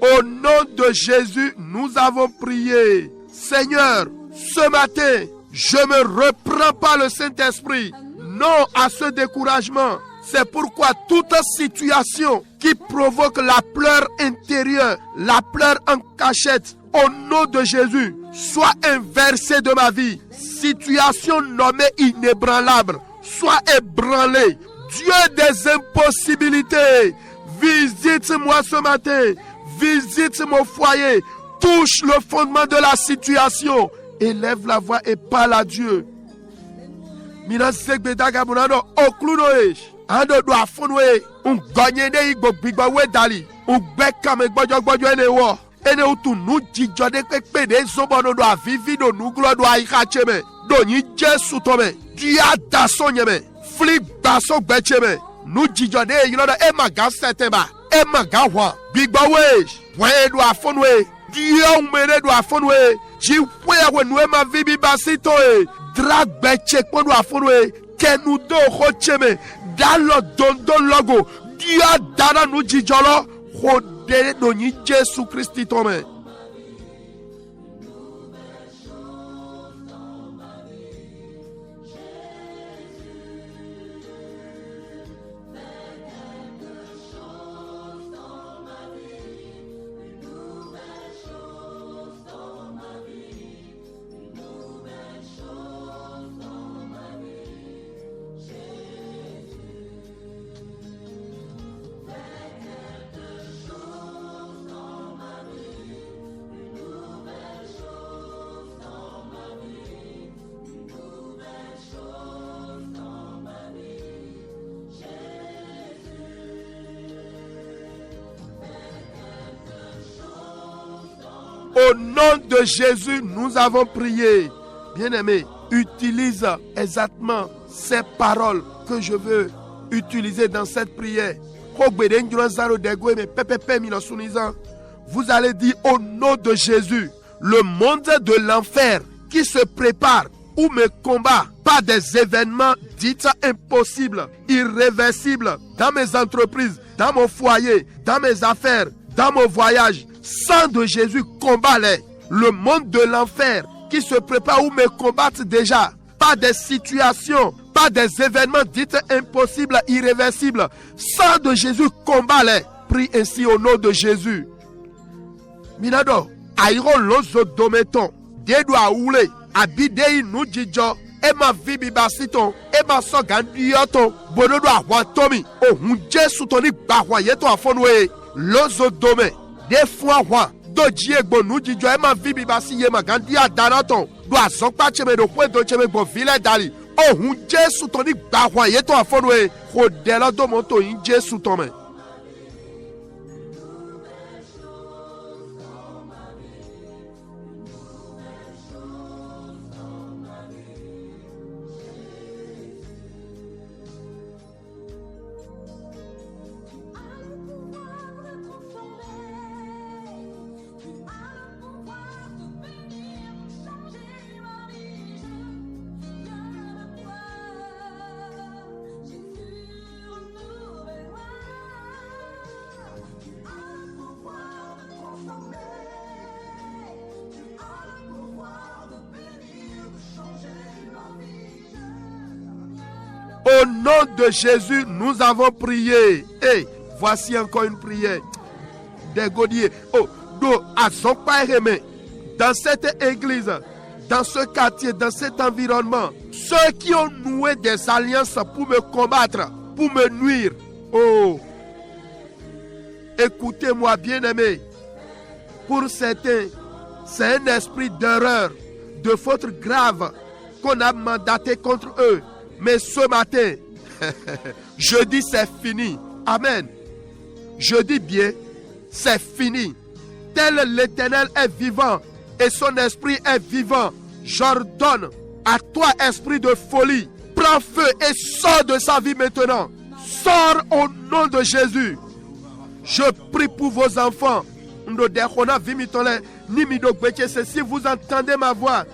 Au nom de Jésus, nous avons prié. Seigneur, ce matin, je me reprends par le Saint-Esprit. Non à ce découragement. C'est pourquoi toute situation qui provoque la pleure intérieure, la pleure en cachette, au nom de Jésus, soit inversée de ma vie. Situation nommée inébranlable, soit ébranlée. Dieu des impossibilités, visite-moi ce matin, visite mon foyer, touche le fondement de la situation, élève la voix et parle à Dieu. Mina segbedaga bunano oklunoe, ando do afunwe, gonyene igbo gbigba we dali, gbeka me gbojo ene wo. Ene utu nu jijode pepe de zobono do avivi do nuglo do aikacheme, do ni Jesu tome, dia dasonyeme, flik baso gbecheme, nu jijode yinodo emaga setema, emaga wa, gbigba we do afunwe, dia umere do afunwe, ji we nu ema vibi basito drag beche kono afunwe, kenu do hocheme, dalo dondo logo, dia dana nu jijolo, hodere do ni Jesu Christi tome. Au nom de Jésus, nous avons prié. Bien-aimé, utilise exactement ces paroles que je veux utiliser dans cette prière. Vous allez dire au nom de Jésus, le monde de l'enfer qui se prépare ou me combat par des événements dits impossibles, irréversibles dans mes entreprises, dans mon foyer, dans mes affaires, dans mon voyage. Sang de Jésus combat-les. Le monde de l'enfer qui se prépare ou me combattent déjà par des situations, par des événements dits impossibles, irréversibles. Sang de Jésus combat-les. Prie ainsi au nom de Jésus. Minado, aïro lozo dometon, dedo aoule, abidei nujijo, ema vibi basiton, ema sogandioton, bonodo awatomi, o hunje sutoni bahwayeto afonwe, lozo dome. Des fois, do diego nu dijo ema vibi basi yema gandi adanaton do azokpa cheme do kwe do cheme bo vile dali o hun Jesu toni gbawa yeto afonwe ko dela do monto in Jesu tome. Au nom de Jésus, nous avons prié. Et voici encore une prière. Des godiers. Oh, do azokpaireme. Dans cette église, dans ce quartier, dans cet environnement, ceux qui ont noué des alliances pour me combattre, pour me nuire. Oh, écoutez-moi, bien-aimés. Pour certains, c'est un esprit d'erreur, de faute grave qu'on a mandaté contre eux. Mais ce matin, je dis c'est fini. Amen. Je dis bien, c'est fini. Tel l'Éternel est vivant et son esprit est vivant. J'ordonne à toi, esprit de folie, prends feu et sors de sa vie maintenant. Sors au nom de Jésus. Je prie pour vos enfants. Si vous entendez ma voix,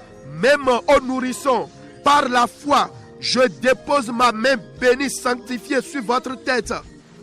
même au nourrisson, par la foi, je dépose ma main bénie, sanctifiée sur votre tête.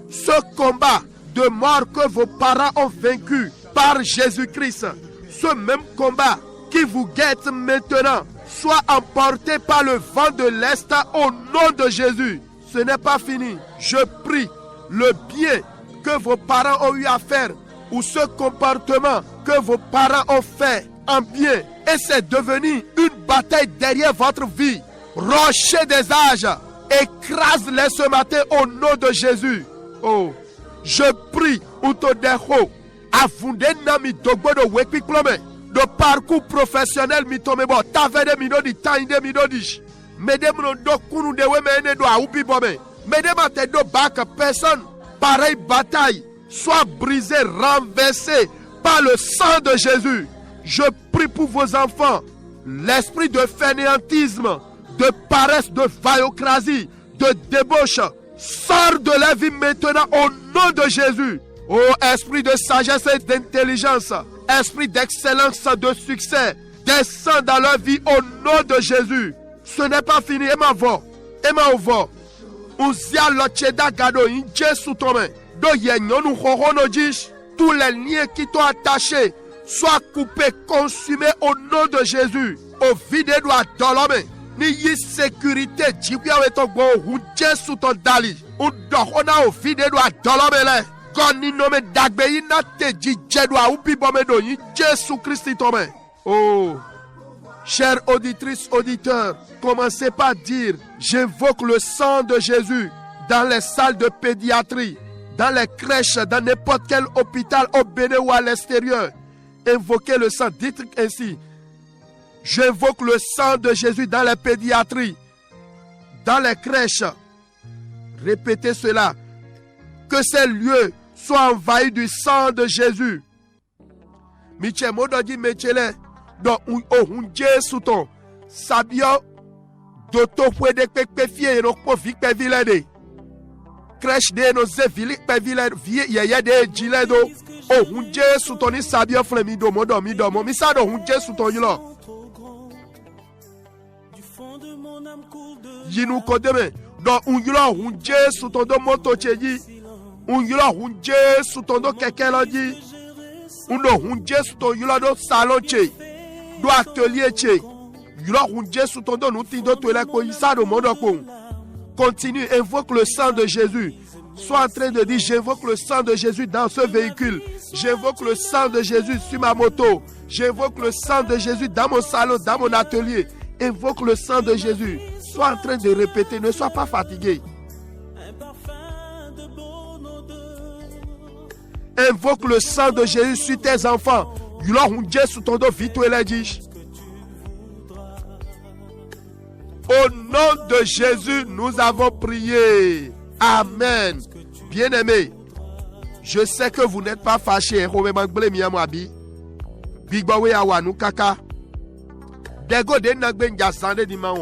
Ce combat de mort que vos parents ont vaincu par Jésus-Christ, ce même combat qui vous guette maintenant, soit emporté par le vent de l'Est au nom de Jésus. ce n'est pas fini. Je prie le bien que vos parents ont eu à faire ou ce comportement que vos parents ont fait en bien et c'est devenu une bataille derrière votre vie. Rocher des âges, écrase-les ce matin au nom de Jésus. Oh, je prie Utodeho, Avundena mi dogbodo wepiklome, de parcours professionnel mi tomebo, tavede mi dodi, tainde mi dodi. Mesdames, nous personne pareille bataille soit brisée, renversée par le sang de Jésus. Je prie pour vos enfants. L'esprit de fainéantisme, de paresse, de vaillocrasie, de débauche sort de la vie maintenant au nom de Jésus. Ô esprit de sagesse et d'intelligence, esprit d'excellence, de succès, descend dans leur vie au nom de Jésus. Ce n'est pas fini. Emma ovo. Uzia locheda gado inje sous ton main. Do yenyonu horono jish. Tous les liens qui t'ont attaché soient coupés, consumés au nom de Jésus. Au vide doit dolome. Ni yi sécurité. Jibia weto go unje sous ton dali. Udohona au vide doit dolome le. Goni nome dagbe ina te jije doit ubi bome do inje sous Christi ton main. Oh. Chères auditrices, auditeurs, commencez par dire, j'invoque le sang de Jésus dans les salles de pédiatrie, dans les crèches, dans n'importe quel hôpital au Bénin ou à l'extérieur. Invoquez le sang, dites ainsi, j'invoque le sang de Jésus dans les pédiatries, dans les crèches. Répétez cela, que ces lieux soient envahis du sang de Jésus. Michel Mododi Mechele. Donc, on Jésus ton sabio doto puede que fie no po vi pe vilede crèche de no ze vili pe vilede vie ye de jiledo on Jésus ton ni sabio flemi do mo mi sa do on Jésus ton yilo yinu kodeme donc on yilo on Jésus ton do moto cheji on yilo on Jésus ton do keke loji on do on Jésus ton yilo do salon che do atelier che continue, invoque le sang de Jésus. Sois en train de dire, j'invoque le sang de Jésus dans ce véhicule. J'invoque le sang de Jésus sur ma moto. J'invoque le sang de Jésus dans mon salon, dans mon atelier. Invoque le sang de Jésus. Sois en train de répéter, ne sois pas fatigué. Invoque le sang de Jésus sur tes enfants. Au nom de Jésus, nous avons prié. Amen. Bien-aimés, je sais que vous n'êtes pas fâchés.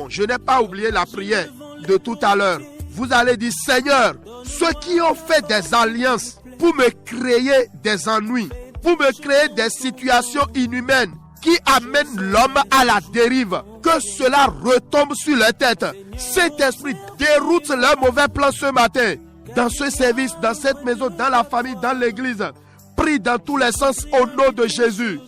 Je n'ai pas oublié la prière de tout à l'heure. Vous allez dire, Seigneur, ceux qui ont fait des alliances pour me créer des ennuis, pour me créer des situations inhumaines qui amènent l'homme à la dérive, que cela retombe sur leur tête. Saint-Esprit, déroute leur mauvais plan ce matin. Dans ce service, dans cette maison, dans la famille, dans l'église. Prie dans tous les sens au nom de Jésus.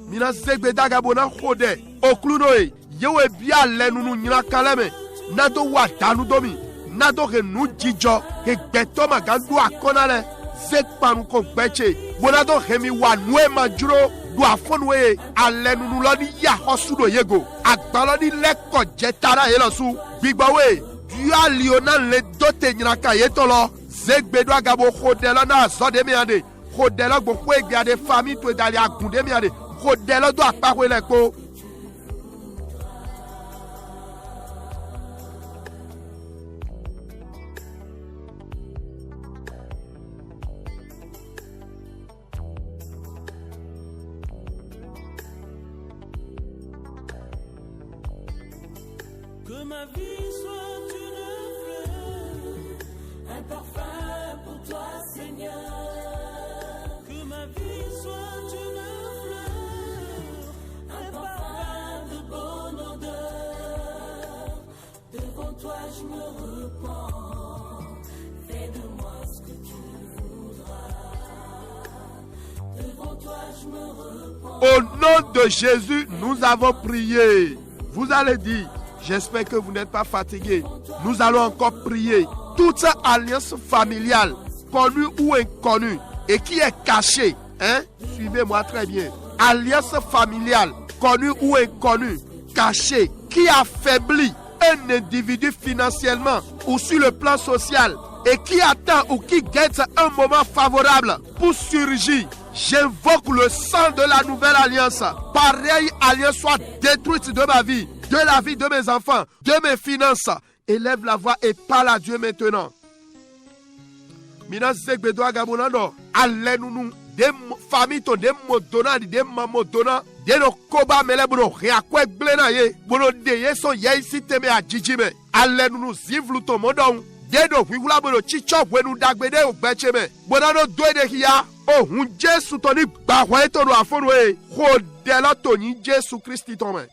Mina zegbe gabona khode oklunoe yewe bia lenunu nyina kaleme nado wa danu domi nado ke nu jijo ke gbeto magandu akonale zekpanu ko gbeche bonado hemi wa nue majuro do afonwe alenunu lo ni ya hosudo yego agbalo ni leko jetara yelosu gbigbawe dia liona le dote nyina ka yetolo zegbe do agabo khode lo na zode mi ade khode lo gbo ko egbe ade famille to dali agunde mi ade. Que ma vie soit une fleur, un parfum pour toi, Seigneur. Que ma vie soit une toi je me repens, fais de moi ce que tu voudras. Devant toi je me repens. Au nom de Jésus, nous avons prié. Vous allez dire, j'espère que vous n'êtes pas fatigué. nous allons encore prier. Toute alliance familiale, connue ou inconnue, et qui est cachée, suivez-moi très bien. Alliance familiale, connue ou inconnue, cachée, qui affaiblit un individu financièrement ou sur le plan social et qui attend ou qui guette un moment favorable pour surgir. J'invoque le sang de la nouvelle alliance. Pareille alliance soit détruite de ma vie, de la vie de mes enfants, de mes finances. Élève la voix et parle à Dieu maintenant. Mina zegbedo agabonando allenunu de famille to de modona de mamodona de no koba mele bro reakwe glena ye bono de ye so ye siteme ajijime allenunu zivlu to modon de do wigula bono chicho wenu dagbede ogbecheme bonano doede hiya ohun Jesu to ni gbawo to ro afonu e ho de lo to yin Jesu Christi to me.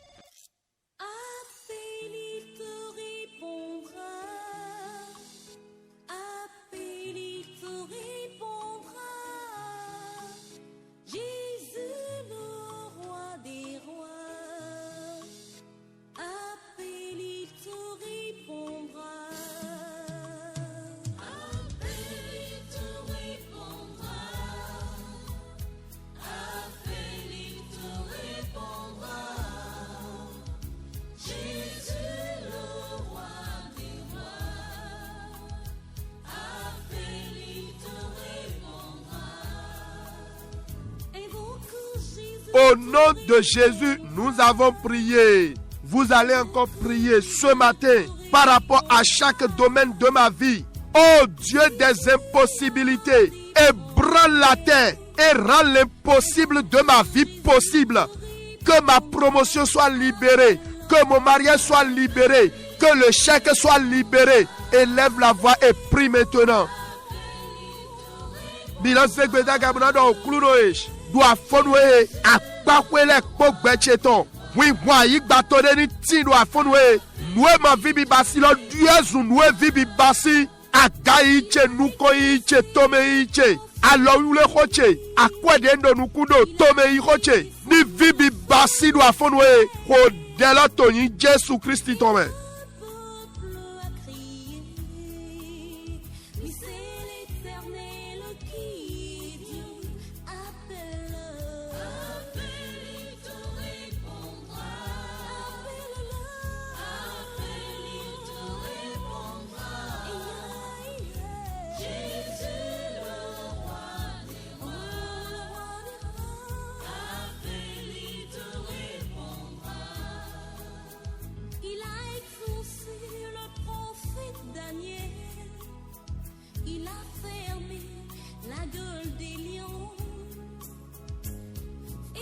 Au nom de Jésus, nous avons prié. Vous allez encore prier ce matin par rapport à chaque domaine de ma vie. Oh Dieu des impossibilités, ébranle la terre et rend l'impossible de ma vie possible. Que ma promotion soit libérée, que mon mariage soit libéré, que le chèque soit libéré. Élève la voix et prie maintenant. Doa fonwe akpakwele kpogbecheton wi wa igbatode ni ti doa fonwe noue ma vibi basi lo Dieu noue vibi basi agai che nuko iche tome iche alo yule khoche akwede ndo nukundo tome ichoche ni vibi basi doa fonwe ho delo toni Jésus Christ tome.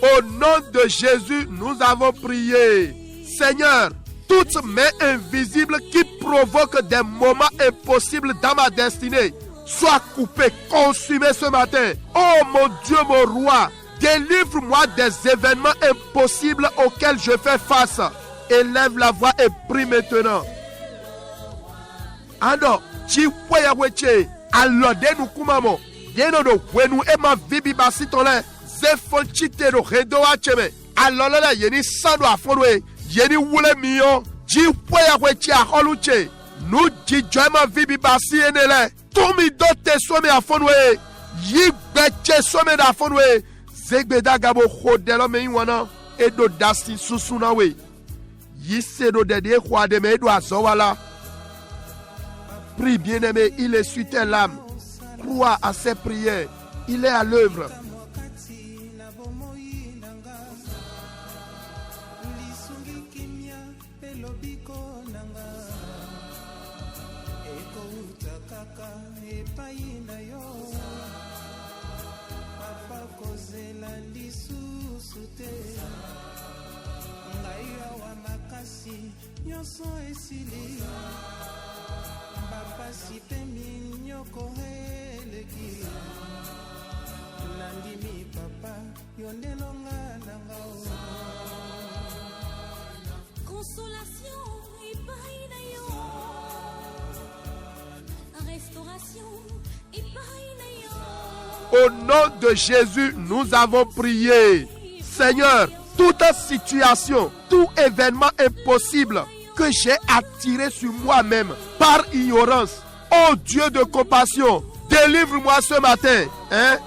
Au nom de Jésus, nous avons prié. Seigneur, toute main invisible qui provoque des moments impossibles dans ma destinée, soit coupée, consumée ce matin. Oh mon Dieu, mon roi, délivre-moi des événements impossibles auxquels je fais face. Élève la voix et prie maintenant. Alors, tu weche, alors de nous kumamo, de nous wenu et ma vibi basitole. Zefonchitero redo acheme alolola yeni sando afonwe yeni wule miyo ji poya wechi aholuche nu ji joema vibi basi enele tumi dote some afonwe yi gbeche some da afonwe zegbeda gabo hodelo me wana edo dasi susuna we yi sedo dede kwa de me edo azowala. Prie bien-aimé, il essuie tes larmes. Crois à ses prières, il est à l'œuvre. Consolation et païnayo, restauration et païnayo. Au nom de Jésus, nous avons prié. Seigneur, toute situation, tout événement impossible que que j'ai attiré sur moi-même par ignorance. Oh Dieu de compassion, délivre-moi ce matin. Hein?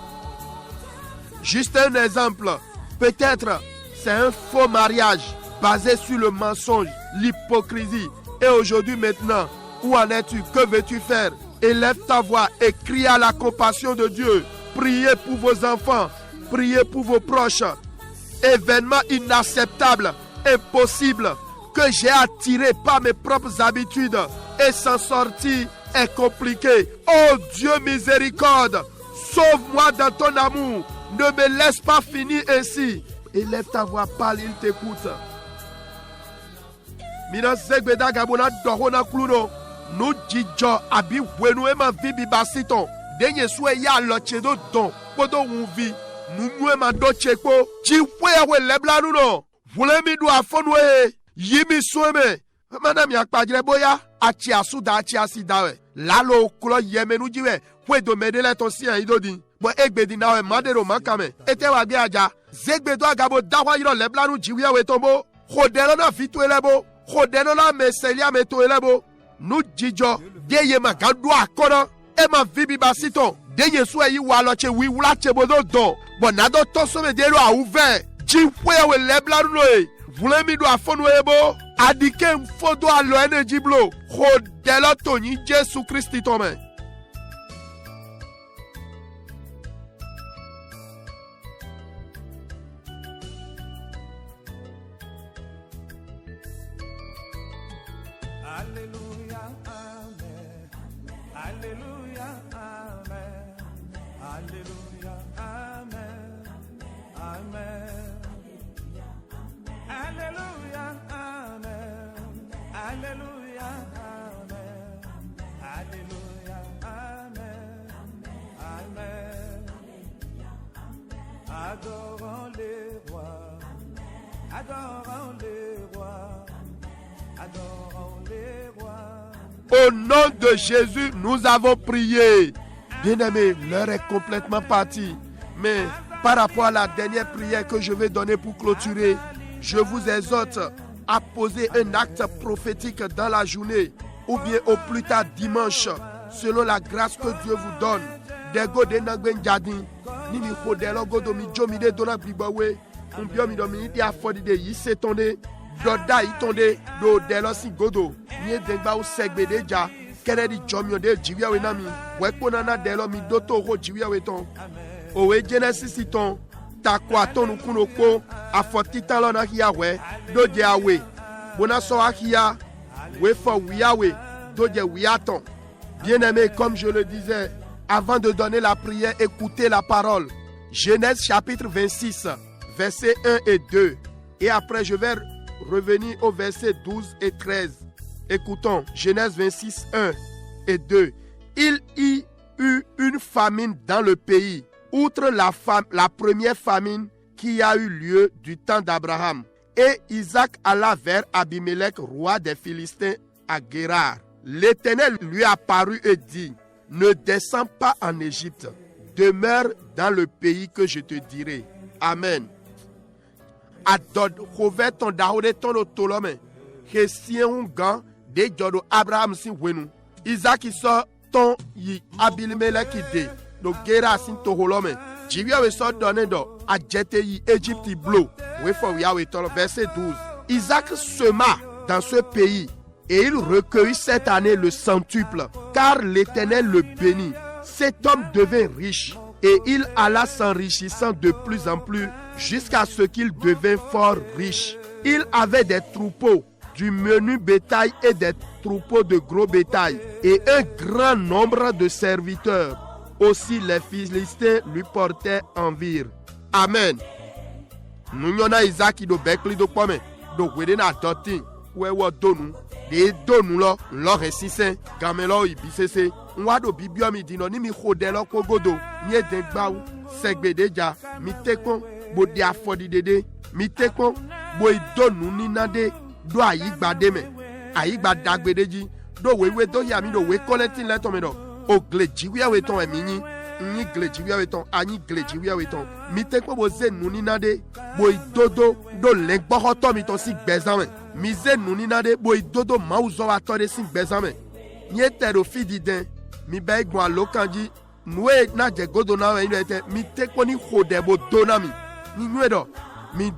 Juste un exemple. Peut-être c'est un faux mariage basé sur le mensonge, l'hypocrisie. Et aujourd'hui maintenant, où en es-tu? Que veux-tu faire? Élève ta voix et crie à la compassion de Dieu. Priez pour vos enfants. Priez pour vos proches. Événement inacceptable, impossible, que j'ai attiré par mes propres habitudes et s'en sortir est compliqué. Oh Dieu miséricorde, sauve-moi dans ton amour. Ne me laisse pas finir ainsi. Élève ta voix, parle, il t'écoute. Mina zegbeda gabona dohona kluno. Nous djidjo abi wenu ema vibi basiton. Denye soué ya lochedo don. Podo unvi. Nous nous do chekpo. Jiwe lebla nuno. Vule mi do afonwe. Yimi soueme. Madame yak padre boya. Achi asuda achi asidawe. Lalo kulo yemenu jiwe. Pwe do medele ton si an idodi. Bo egbedi nawe madero makame. Ete wage aja. Zegbedo agabo dawa yiro lebla nu jiwe we tombo. Khodelo na vitu elebo. Khodelo na meselia meto elebo. Nou djidjo. Deye ma gadu akona. Ema vibi basito. Deye sou yi waloche wi wulache bodo don. Bonado toso me dero a ouvert. Jiwe we lebla nu e. Vule mi do afonu ebo. Adike mfodo a lo energy blow. Khodelo toni Jesu Christi tome. Alléluia, amen. Alléluia, amen. Alléluia, amen. Amen. Alléluia, amen. Alléluia, amen. Alléluia, amen. Amen. Adorons les rois. Adorons les rois. Adorons les rois. Au nom de Jésus, nous avons prié. Bien-aimés, l'heure est complètement partie. Mais par rapport à la dernière prière que je vais donner pour clôturer, je vous exhorte à poser un acte prophétique dans la journée ou bien au plus tard dimanche, selon la grâce que Dieu vous donne. Dego de nangben jadin, ni mi hodelo godo mi jomi de dona bibawe, umbio mi domini di afodi de yisetonde. Doda itonde do delosi godo nie dengba o segbe deja kere di jomio de jiwia we nami we ponana delo mi doto ho jiwia we ton o we Genesis ton takwa ton kuno ko afoti tan lona hiya we do je awe bona so akia we for wiawe do je wiaton. Bien-aimé, comme je le disais avant de donner la prière, écoutez la parole. Genèse chapitre 26 versets 1 et 2 et après je vais revenir au verset 12 et 13. Écoutons, Genèse 26, 1 et 2. Il y eut une famine dans le pays, outre la première famine qui a eu lieu du temps d'Abraham. Et Isaac alla vers Abimelech, roi des Philistins, à Guérar. L'Éternel lui apparut et dit, ne descends pas en Égypte, demeure dans le pays que je te dirai. Amen. Adod hovet ton dahode ton otolome hesien gan de jodo Abraham sin wenu Isaac so ton yi Abimelech de do gera sin to holome jiwia we so donne do ajete yi Egypte blow we for we awe ton verset 12. Isaac sema dans ce pays et il recueillit cette année le centuple car l'Éternel le bénit. Cet homme devint riche et il alla s'enrichissant de plus en plus jusqu'à ce qu'il devint fort riche. Il avait des troupeaux, du menu bétail et des troupeaux de gros bétail, et un grand nombre de serviteurs. Aussi les Philistins lui portaient envie. Amen. Nous avons Isaac do bekli do pome, do wedena dotin, wewo donu, de donu lo resisen, gamelo ibisese, nwado bibiomi dino ni mi hodelo kogodo, nye dengbaou, segbedeja, mi tekon, bo de afodi dede mi tekon bo idonu ni nade do ayigba deme ayigba dagbedeji do wewe do ya mi do we collecting leton me do o glejiwia we ton eminyi ni glejiwia we ton ani glejiwia we ton mi tekon bo ze nu ni nade bo idodo do lengbo hoto mi ton si gbezan Mise nunina de boy dodo mauzo atore sin bezame. Nye terofi diden. Mi bay gwa lokanji. Nwe na je godo na we ite mi tekoni hodebo donami. Ni nwedo. Mi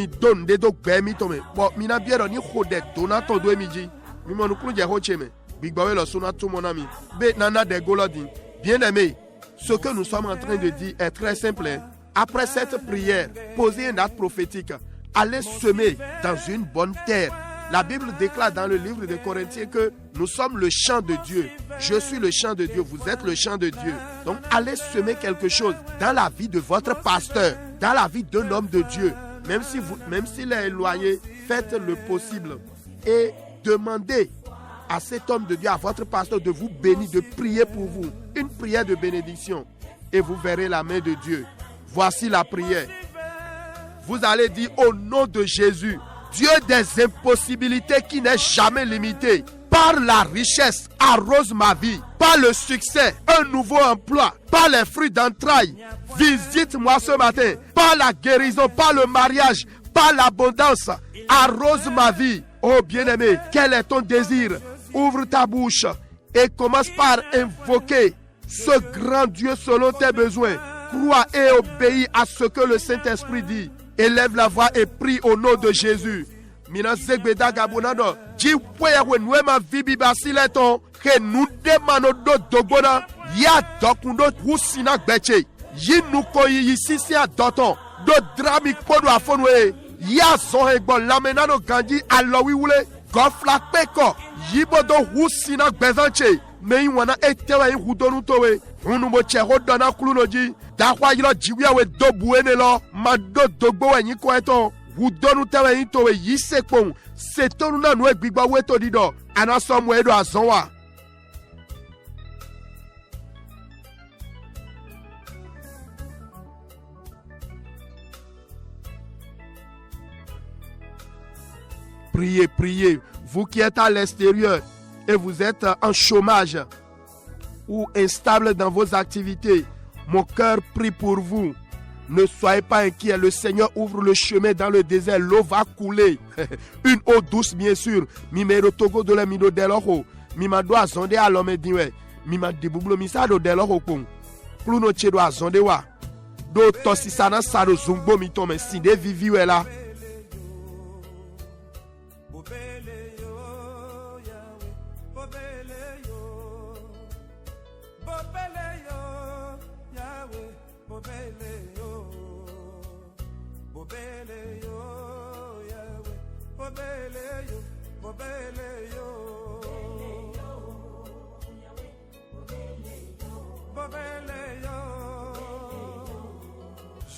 don de do gbe mi tome. Bo mi na biero ni hode dona to do emiji. Mi monu kulu je ho cheme. Bigbawe lo sona tout mon ami. Be nana de golodin. Bien aimé, ce que nous sommes en train de dire est très simple. Après cette prière, posez un acte prophétique. Allez semer dans une bonne terre. La Bible déclare dans le livre de Corinthiens que nous sommes le champ de Dieu. Je suis le champ de Dieu, vous êtes le champ de Dieu. Donc allez semer quelque chose dans la vie de votre pasteur, dans la vie d'un homme de Dieu. Même s'il est éloigné, faites le possible et demandez à cet homme de Dieu, à votre pasteur, de vous bénir, de prier pour vous. Une prière de bénédiction. Et vous verrez la main de Dieu. Voici la prière. Vous allez dire au nom de Jésus, Dieu des impossibilités qui n'est jamais limité. Par la richesse, arrose ma vie. Par le succès, un nouveau emploi. Par les fruits d'entrailles, visite-moi ce matin. Par la guérison, par le mariage, par l'abondance, arrose ma vie. Oh bien-aimé, quel est ton désir? Ouvre ta bouche et commence par invoquer ce grand Dieu selon tes besoins. Crois et obéis à ce que le Saint-Esprit dit. Élève la voix et prie au nom de Jésus. Mina zegbeda gabonado. Ji poya wenwe ma vibi basileton. Ke nou demano do dogona. Ya dokundo husina gbeche. Yi nou koyi yisi si a doton. Do drami kodo afonwe. Ya son egbo lamenano ganji alowi wule. Gofla peko. Yibodo husina gbezanche. Mei wana etewe hudonu towe. Unu mo chero dona kulunoji. Dakwa yilo jiwia we dobu enelo. Mado dogbo we nyiko eton. Hudonu tewe towe yisekpon. Setonu na nwe gbigba we to dido. Anasom we do azonwa. Priez, priez. Vous qui êtes à l'extérieur et vous êtes en chômage ou instable dans vos activités, mon cœur prie pour vous. Ne soyez pas inquiets. Le Seigneur ouvre le chemin dans le désert. L'eau va couler. Une eau douce, bien sûr. Mimero togo de la mido deloro. Mima do azonde a l'homme diwe. Mima dibublo misado deloro pong. Pluno chedo azonde wa. Do tosisana sado zumbo mitome. Sinde viviwe la.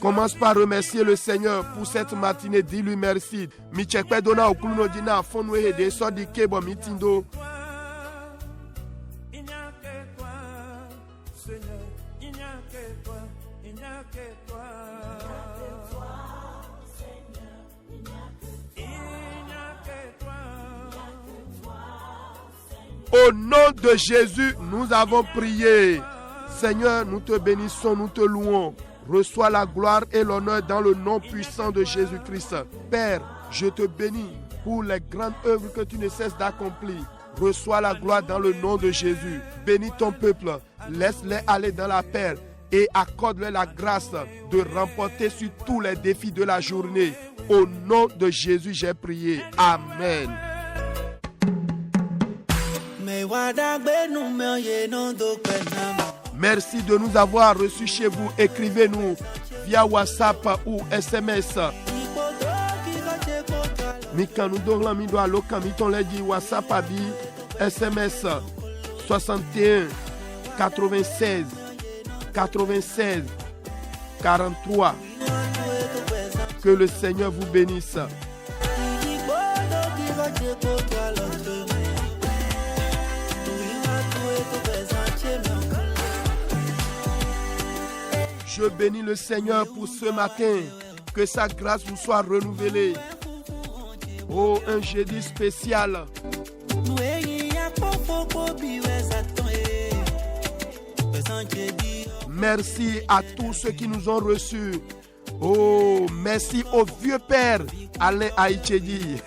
Commence par remercier le Seigneur pour cette matinée. Dis-lui merci. Mi chekpe dona okuluno dina fonwe hede so di kebo mitindo. Au nom de Jésus, nous avons prié. Seigneur, nous te bénissons, nous te louons. Reçois la gloire et l'honneur dans le nom puissant de Jésus-Christ. Père, je te bénis pour les grandes œuvres que tu ne cesses d'accomplir. Reçois la gloire dans le nom de Jésus. Bénis ton peuple. Laisse-les aller dans la paix et accorde-leur la grâce de remporter sur tous les défis de la journée. Au nom de Jésus, j'ai prié. Amen. Merci de nous avoir reçus chez vous. Écrivez-nous via WhatsApp ou SMS. WhatsApp abi SMS 61 96 96 43. Que le Seigneur vous bénisse. Je bénis le Seigneur pour ce matin. Que sa grâce vous soit renouvelée. Oh, un jeudi spécial. Merci à tous ceux qui nous ont reçus Oh, merci au vieux père Alain Haïtchedi.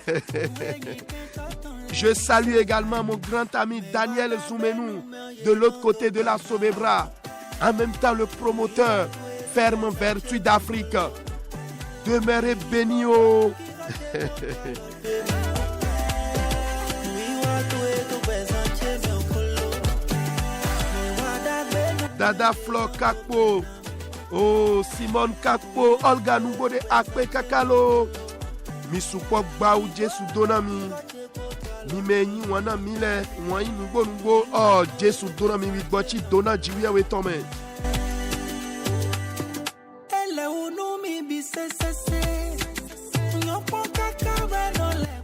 Je salue également mon grand ami Daniel Zoumenou de l'autre côté de la Sobebra. En même temps, le promoteur Ferme Vertu d'Afrique. Demeurez bénis. Oh. Dada Flo Kakpo. Oh, Simone Kakpo. Olga Nubode Akpe Kakalo. Misupok Baou Jesu Donami. Mimeni wana mile. Wani Nubo. Oh, Jesu Donami Wigbochi Dona Jiwia Wetome.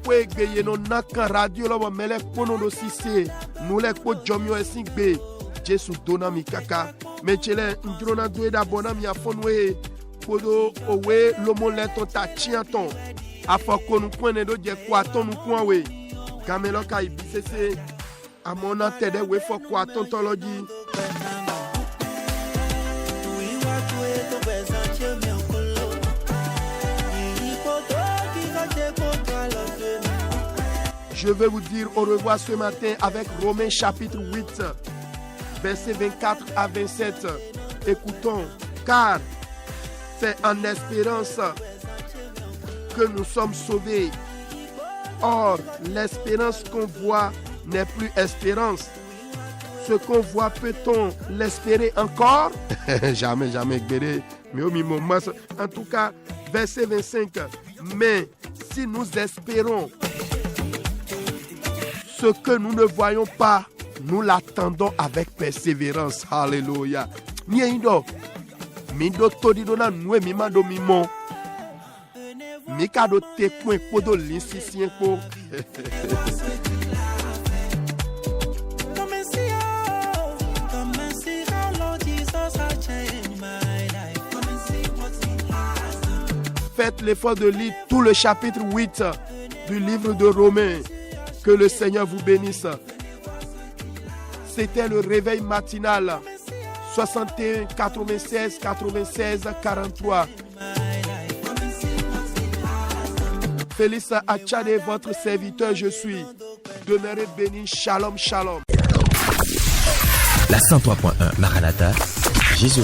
Gbe no naka radio la mele kono do sise nule ko jomio esingbe Jesu dona mi kaka mechele ndrona doeda bona mi afonwe podo owe lomo leton ta chianton afoko nu kwene do je kwa ton nu kwanwe kamelo ka ibisese amona tede we fo kwa ton toloji Je vais vous dire au revoir ce matin avec Romains chapitre 8, versets 24 à 27. Écoutons, car c'est en espérance que nous sommes sauvés. Or, l'espérance qu'on voit n'est plus espérance. Ce qu'on voit, peut-on l'espérer encore? Jamais, Gbéré. Mais au moment, en tout cas, verset 25. Mais si nous espérons ce que nous ne voyons pas, nous l'attendons avec persévérance. Alléluia. Miendo, mindo todidona nwe mimando mimo. Mikado te point podo linsisien po. Faites l'effort de lire tout le chapitre 8 du livre de Romains. Que le Seigneur vous bénisse. C'était le réveil matinal 61 96 96 43. Félix Achade, votre serviteur, je suis. Demeurez bénis. Shalom, shalom. La 103.1 Maranatha, Jésus.